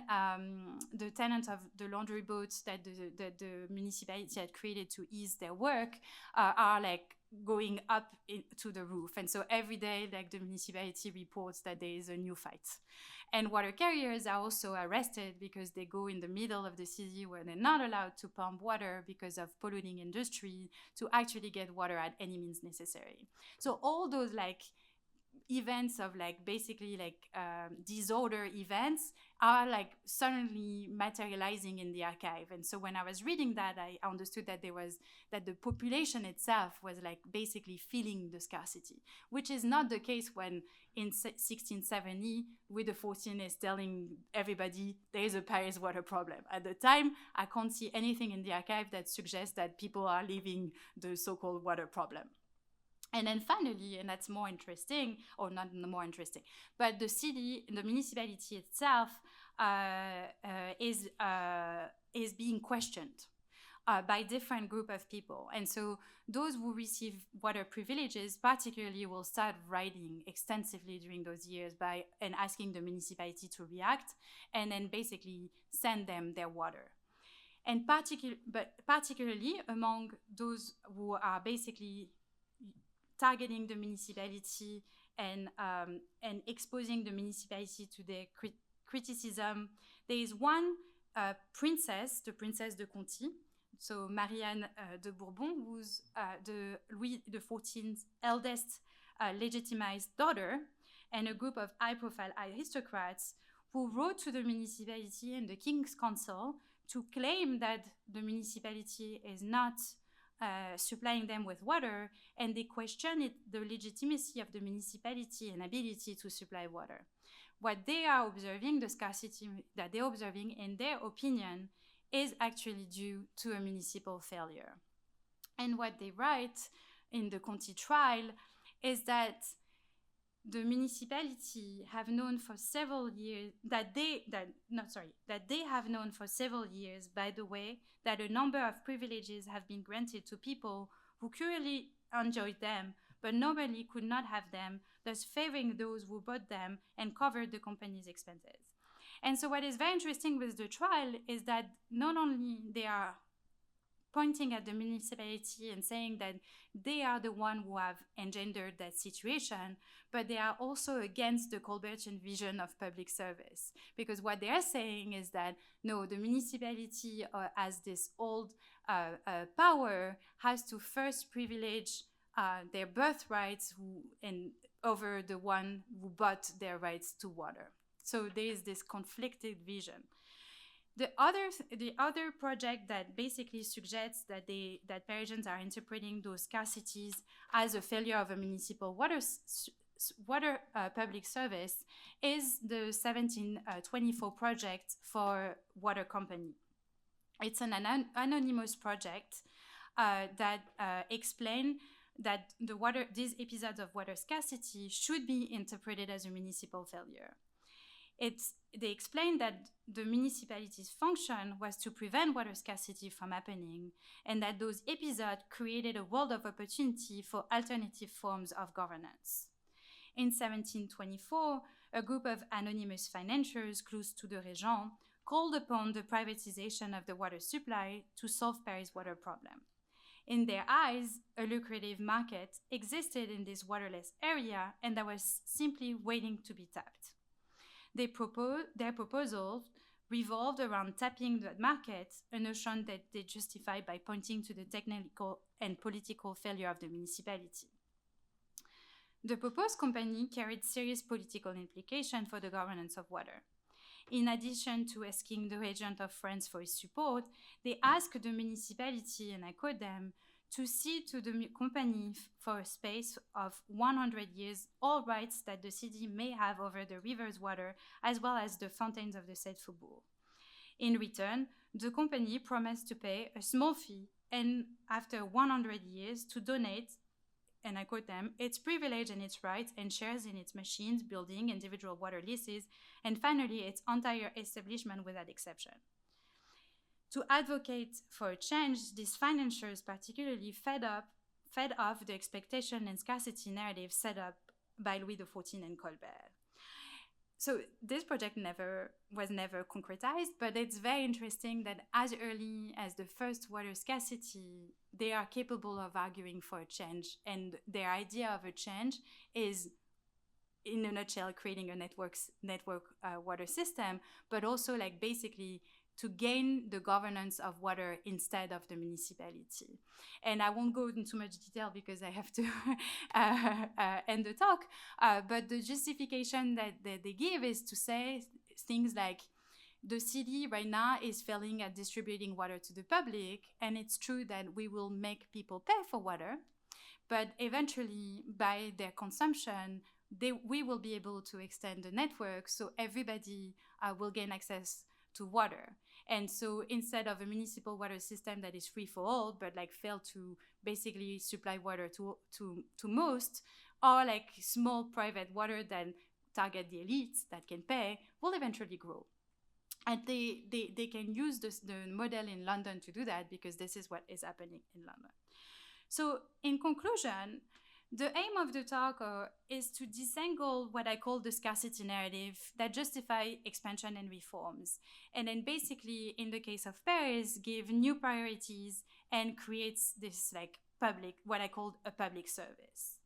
Speaker 2: the tenants of the laundry boats that the municipality had created to ease their work, are like going up to the roof. And so every day, like, the municipality reports that there is a new fight. And water carriers are also arrested because they go in the middle of the city where they're not allowed to pump water because of polluting industry to actually get water at any means necessary. So all those like events of like basically like disorder events are like suddenly materializing in the archive. And so when I was reading that, I understood that that the population itself was like basically feeling the scarcity, which is not the case when in 1670 Louis XIV is telling everybody there is a Paris water problem. At the time, I can't see anything in the archive that suggests that people are living the so-called water problem. And then finally, and that's more interesting, or not more interesting, but the city, the municipality itself is being questioned by different group of people. And so those who receive water privileges particularly will start writing extensively during those years and asking the municipality to react and then basically send them their water. And particularly among those who are basically targeting the municipality and exposing the municipality to their criticism. There is one princess, the Princess de Conti, so Marianne de Bourbon, who's the Louis XIV's eldest legitimized daughter, and a group of high-profile aristocrats who wrote to the municipality and the King's Council to claim that the municipality is not supplying them with water, and they question the legitimacy of the municipality and ability to supply water. What they are observing, the scarcity that they're observing, in their opinion, is actually due to a municipal failure. And what they write in the Conti trial is that the municipality have known for several years that they have known for several years, by the way, that a number of privileges have been granted to people who currently enjoyed them, but normally could not have them, thus favoring those who bought them and covered the company's expenses. And so what is very interesting with the trial is that not only they are pointing at the municipality and saying that they are the one who have engendered that situation, but they are also against the Colbertian vision of public service. Because what they are saying is that, no, the municipality as this old power has to first privilege their birthrights over the one who bought their rights to water. So there is this conflicted vision. The other project that basically suggests that Parisians are interpreting those scarcities as a failure of a municipal water public service is the 1724 project for water company. It's an anonymous project that explain that these episodes of water scarcity should be interpreted as a municipal failure. They explain that the municipality's function was to prevent water scarcity from happening, and that those episodes created a world of opportunity for alternative forms of governance. In 1724, a group of anonymous financiers close to the Régent called upon the privatization of the water supply to solve Paris' water problem. In their eyes, a lucrative market existed in this waterless area, and that was simply waiting to be tapped. Their proposal revolved around tapping the market, a notion that they justified by pointing to the technical and political failure of the municipality. The proposed company carried serious political implications for the governance of water. In addition to asking the regent of France for his support, they asked the municipality, and I quote them, to cede to the company for a space of 100 years all rights that the city may have over the river's water, as well as the fountains of the said faubourg. In return, the company promised to pay a small fee and, after 100 years, to donate, and I quote them, its privilege and its rights and shares in its machines, building, individual water leases, and finally its entire establishment without exception. To advocate for a change, these financiers particularly fed off the expectation and scarcity narrative set up by Louis XIV and Colbert. So this project was never concretized, but it's very interesting that as early as the first water scarcity, they are capable of arguing for a change, and their idea of a change is, in a nutshell, creating a network water system, but also like basically to gain the governance of water instead of the municipality. And I won't go into much detail because I have to end the talk, but the justification that they give is to say things like, the city right now is failing at distributing water to the public, and it's true that we will make people pay for water, but eventually by their consumption, we will be able to extend the network so everybody will gain access to water. And so instead of a municipal water system that is free for all, but like fail to basically supply water to most, or like small private water that target the elites that can pay, will eventually grow. And they can use the model in London to do that, because this is what is happening in London. So in conclusion, the aim of the talk is to disentangle what I call the scarcity narrative that justify expansion and reforms. And then basically, in the case of Paris, give new priorities and creates this like public, what I call a public service.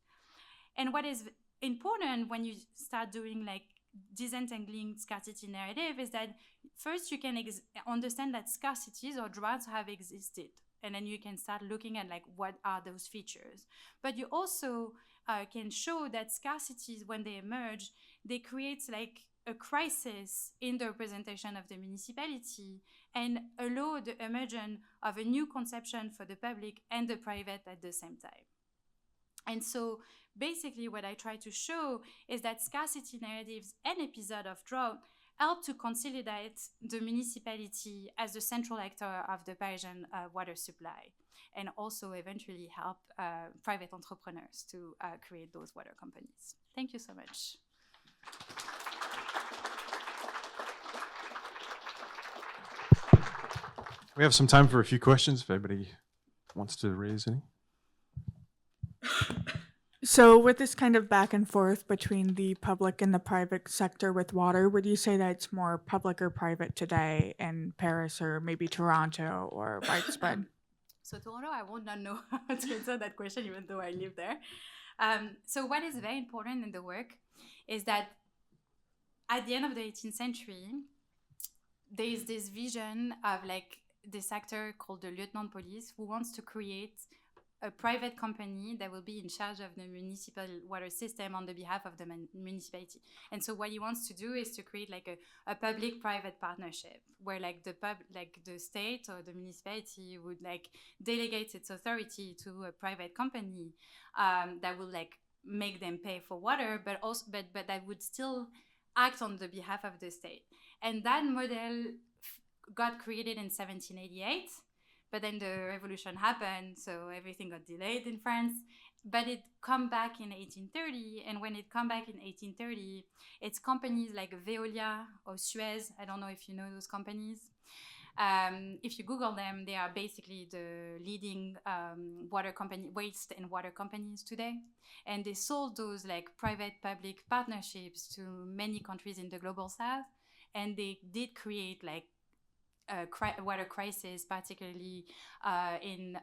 Speaker 2: And what is important when you start doing like disentangling scarcity narrative is that first you can understand that scarcities or droughts have existed. And then you can start looking at like what are those features. But you also can show that scarcities, when they emerge, they create like a crisis in the representation of the municipality and allow the emergence of a new conception for the public and the private at the same time. And so basically what I try to show is that scarcity narratives and episode of drought help to consolidate the municipality as the central actor of the Parisian water supply, and also eventually help private entrepreneurs to create those water companies. Thank you so much.
Speaker 1: We have some time for a few questions if anybody wants to raise any.
Speaker 3: So with this kind of back and forth between the public and the private sector with water, would you say that it's more public or private today in Paris or maybe Toronto or widespread?
Speaker 2: So Toronto, I would not know how to answer that question, even though I live there. So what is very important in the work is that at the end of the 18th century, there is this vision of like this actor called the lieutenant police who wants to create a private company that will be in charge of the municipal water system on the behalf of the municipality. And so what he wants to do is to create like a public-private partnership where like the state or the municipality would like delegate its authority to a private company that will like make them pay for water, but that would still act on the behalf of the state. And that model got created in 1788. But then the revolution happened, so everything got delayed in France. But it come back in 1830, and when it come back in 1830, it's companies like Veolia or Suez. I don't know if you know those companies. If you Google them, they are basically the leading waste and water companies today. And they sold those like private-public partnerships to many countries in the global south. And they did create like water crisis, particularly in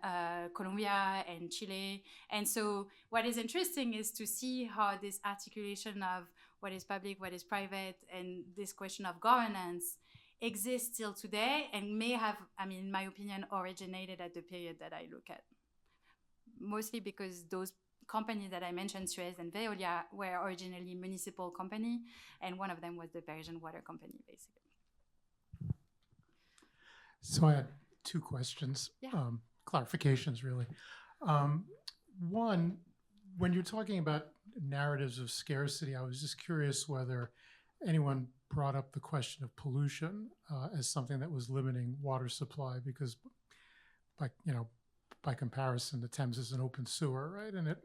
Speaker 2: Colombia and Chile. And so what is interesting is to see how this articulation of what is public, what is private, and this question of governance exists still today and may have, in my opinion, originated at the period that I look at. Mostly because those companies that I mentioned, Suez and Veolia, were originally municipal company, and one of them was the Parisian Water Company, basically.
Speaker 4: So I had two questions,
Speaker 2: Yeah.
Speaker 4: clarifications really. One, when you're talking about narratives of scarcity, I was just curious whether anyone brought up the question of pollution as something that was limiting water supply, because by comparison, the Thames is an open sewer, right? And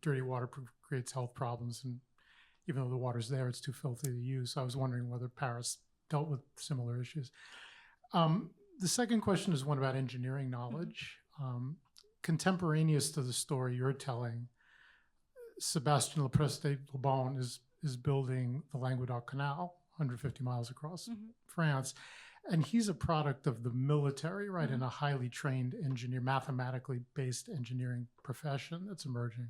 Speaker 4: dirty water creates health problems, and even though the water's there, it's too filthy to use. So I was wondering whether Paris dealt with similar issues. The second question is one about engineering knowledge. Contemporaneous to the story you're telling, Sébastien Leprest de Lebon is building the Languedoc Canal, 150 miles across France. And he's a product of the military, right? And a highly trained engineer, mathematically based engineering profession that's emerging.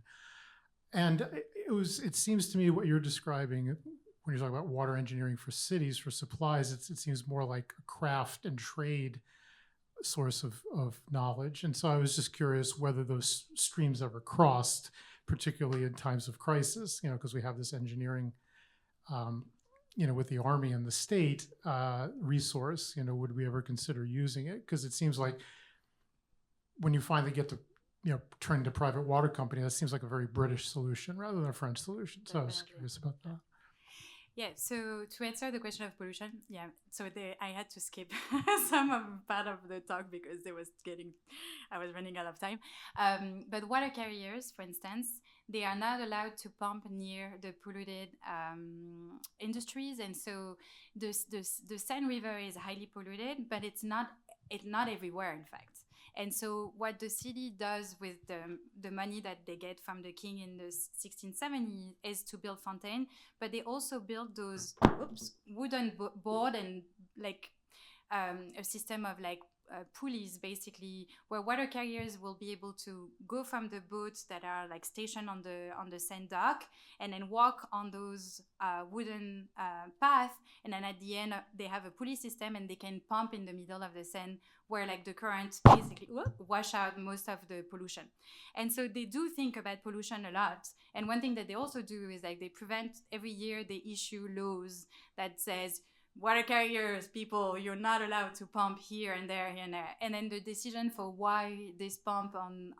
Speaker 4: And it seems to me what you're describing when you're talking about water engineering for cities, for supplies, it seems more like a craft and trade source of knowledge. And so I was just curious whether those streams ever crossed, particularly in times of crisis, because we have this engineering, with the Army and the state resource, would we ever consider using it? Because it seems like when you finally get to, turn to private water company, that seems like a very British solution rather than a French solution. So I was curious about that.
Speaker 2: Yeah, so to answer the question of pollution, so I had to skip some part of the talk because I was running out of time. But water carriers, for instance, they are not allowed to pump near the polluted industries, and so the Seine River is highly polluted, but it's not everywhere, in fact. And so what the city does with the money that they get from the king in the 1670s is to build fountain, but they also build those wooden board and a system of pulleys, basically, where water carriers will be able to go from the boats that are stationed on the Seine dock and then walk on those wooden path, and then at the end they have a pulley system and they can pump in the middle of the Seine where the current basically wash out most of the pollution. And so they do think about pollution a lot. And one thing that they also do is they prevent, every year they issue laws that says, water carriers, people, you're not allowed to pump here and there, here and there. And then the decision for why this pump on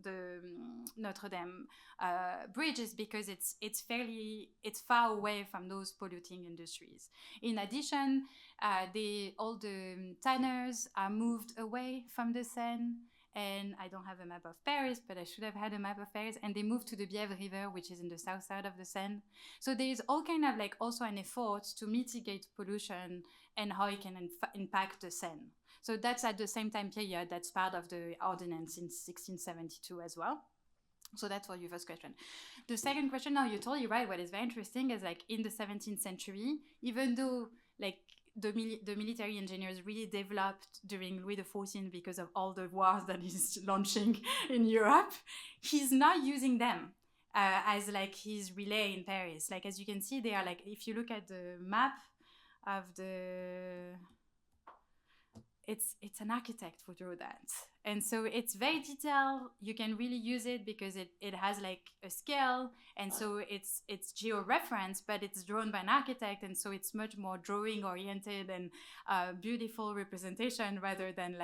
Speaker 2: the Notre Dame bridge is because it's far away from those polluting industries. In addition, all the tanners are moved away from the Seine. And I don't have a map of Paris, but I should have had a map of Paris. And they moved to the Bièvre River, which is in the south side of the Seine. So there is all kind of also an effort to mitigate pollution and how it can impact the Seine. So that's at the same time period. That's part of the ordinance in 1672 as well. So that's for your first question. The second question, now you're totally right. What is very interesting is in the 17th century, even though the military engineers really developed during Louis XIV because of all the wars that he's launching in Europe, he's not using them as his relay in Paris. As you can see, they are if you look at the map of the... It's an architect who drew that. And so it's very detailed. You can really use it because it has a scale. And so it's geo-referenced, but it's drawn by an architect. And so it's much more drawing oriented and beautiful representation rather than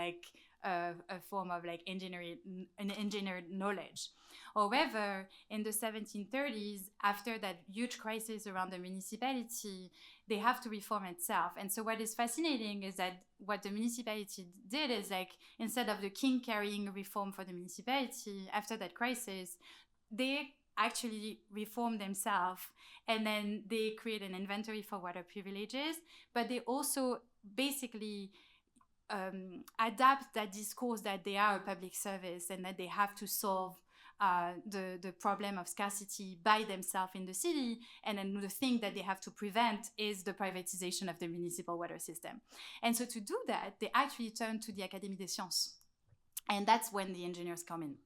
Speaker 2: a form of engineered knowledge. However, in the 1730s, after that huge crisis around the municipality, they have to reform itself. And so what is fascinating is that what the municipality did is instead of the king carrying reform for the municipality after that crisis, they actually reform themselves, and then they create an inventory for water privileges, but they also basically adapt that discourse that they are a public service and that they have to solve the problem of scarcity by themselves in the city, and then the thing that they have to prevent is the privatization of the municipal water system. And so to do that, they actually turn to the Académie des Sciences, and that's when the engineers come in.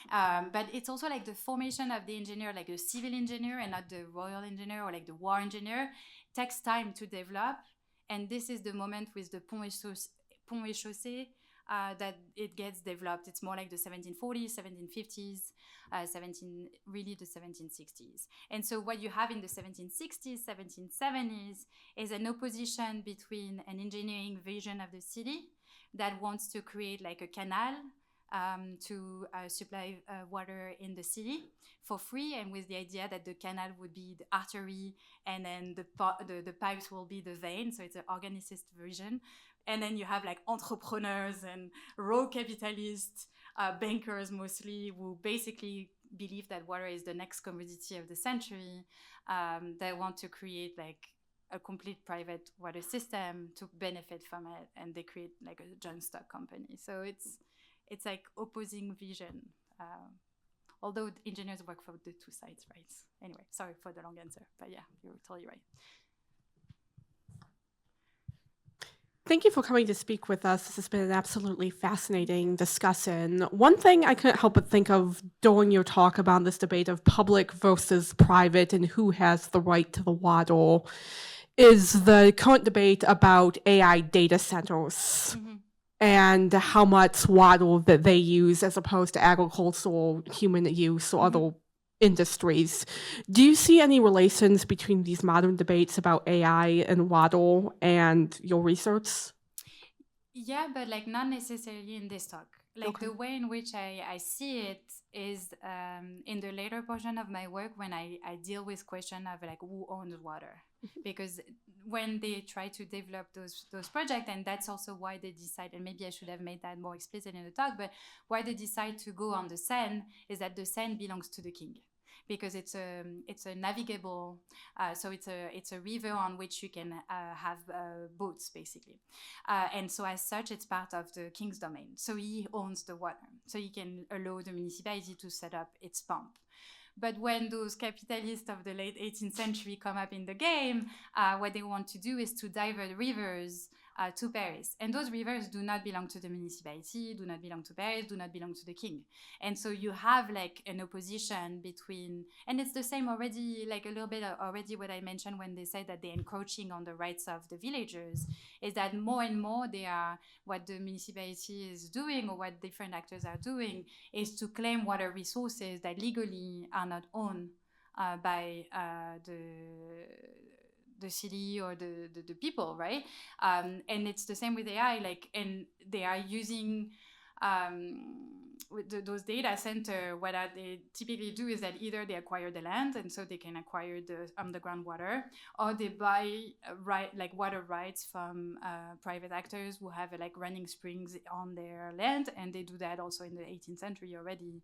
Speaker 2: But it's also the formation of the engineer, a civil engineer and not the royal engineer or the war engineer, takes time to develop, and this is the moment with the Pont et Chaussée that it gets developed. It's more like the 1740s, 1750s, really the 1760s. And so what you have in the 1760s, 1770s is an opposition between an engineering vision of the city that wants to create like a canal to supply water in the city for free, and with the idea that the canal would be the artery, and then the pipes will be the vein. So it's an organicist vision. And then you have like entrepreneurs and raw capitalists, bankers mostly, who basically believe that water is the next commodity of the century. They want to create like a complete private water system to benefit from it, and they create like a joint stock company. So it's like opposing vision. Although engineers work for the two sides, right? Anyway, sorry for the long answer, but yeah, you're totally right.
Speaker 5: Thank you for coming to speak with us. This has been an absolutely fascinating discussion. One thing I couldn't help but think of during your talk about this debate of public versus private and who has the right to the water is the current debate about AI data centers and how much water that they use as opposed to agricultural, human use, or other industries. Do you see any relations between these modern debates about AI and water and your research?
Speaker 2: Yeah, but like not necessarily in this talk. Like the way in which I see it is in the later portion of my work when I deal with question of like who owns water. Because when they try to develop those projects, and that's also why they decide, and maybe I should have made that more explicit in the talk, but why they decide to go on the Seine is that the Seine belongs to the king. Because it's a navigable, so it's a river on which you can have boats basically, and so as such it's part of the king's domain. So he owns the water, so he can allow the municipality to set up its pump. But when those capitalists of the late 18th century come up in the game, what they want to do is to divert rivers to Paris. And those rivers do not belong to the municipality, do not belong to Paris, do not belong to the king. And so you have like an opposition between, and it's the same already, like a little bit already what I mentioned when they said that they're encroaching on the rights of the villagers, is that more and more they are, what the municipality is doing or what different actors are doing is to claim water resources that legally are not owned by the city or the people, right? And it's the same with AI, like, and they are using with those data center, what they typically do is that either they acquire the land and so they can acquire the underground water, or they buy water rights from private actors who have like running springs on their land, and they do that also in the 18th century already.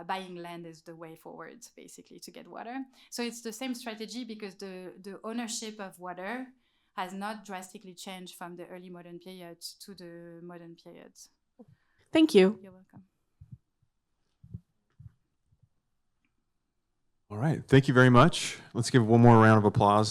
Speaker 2: Buying land is the way forward basically to get water. So it's the same strategy because the ownership of water has not drastically changed from the early modern period to the modern period.
Speaker 5: Thank you.
Speaker 2: You're welcome.
Speaker 1: All right. Thank you very much. Let's give one more round of applause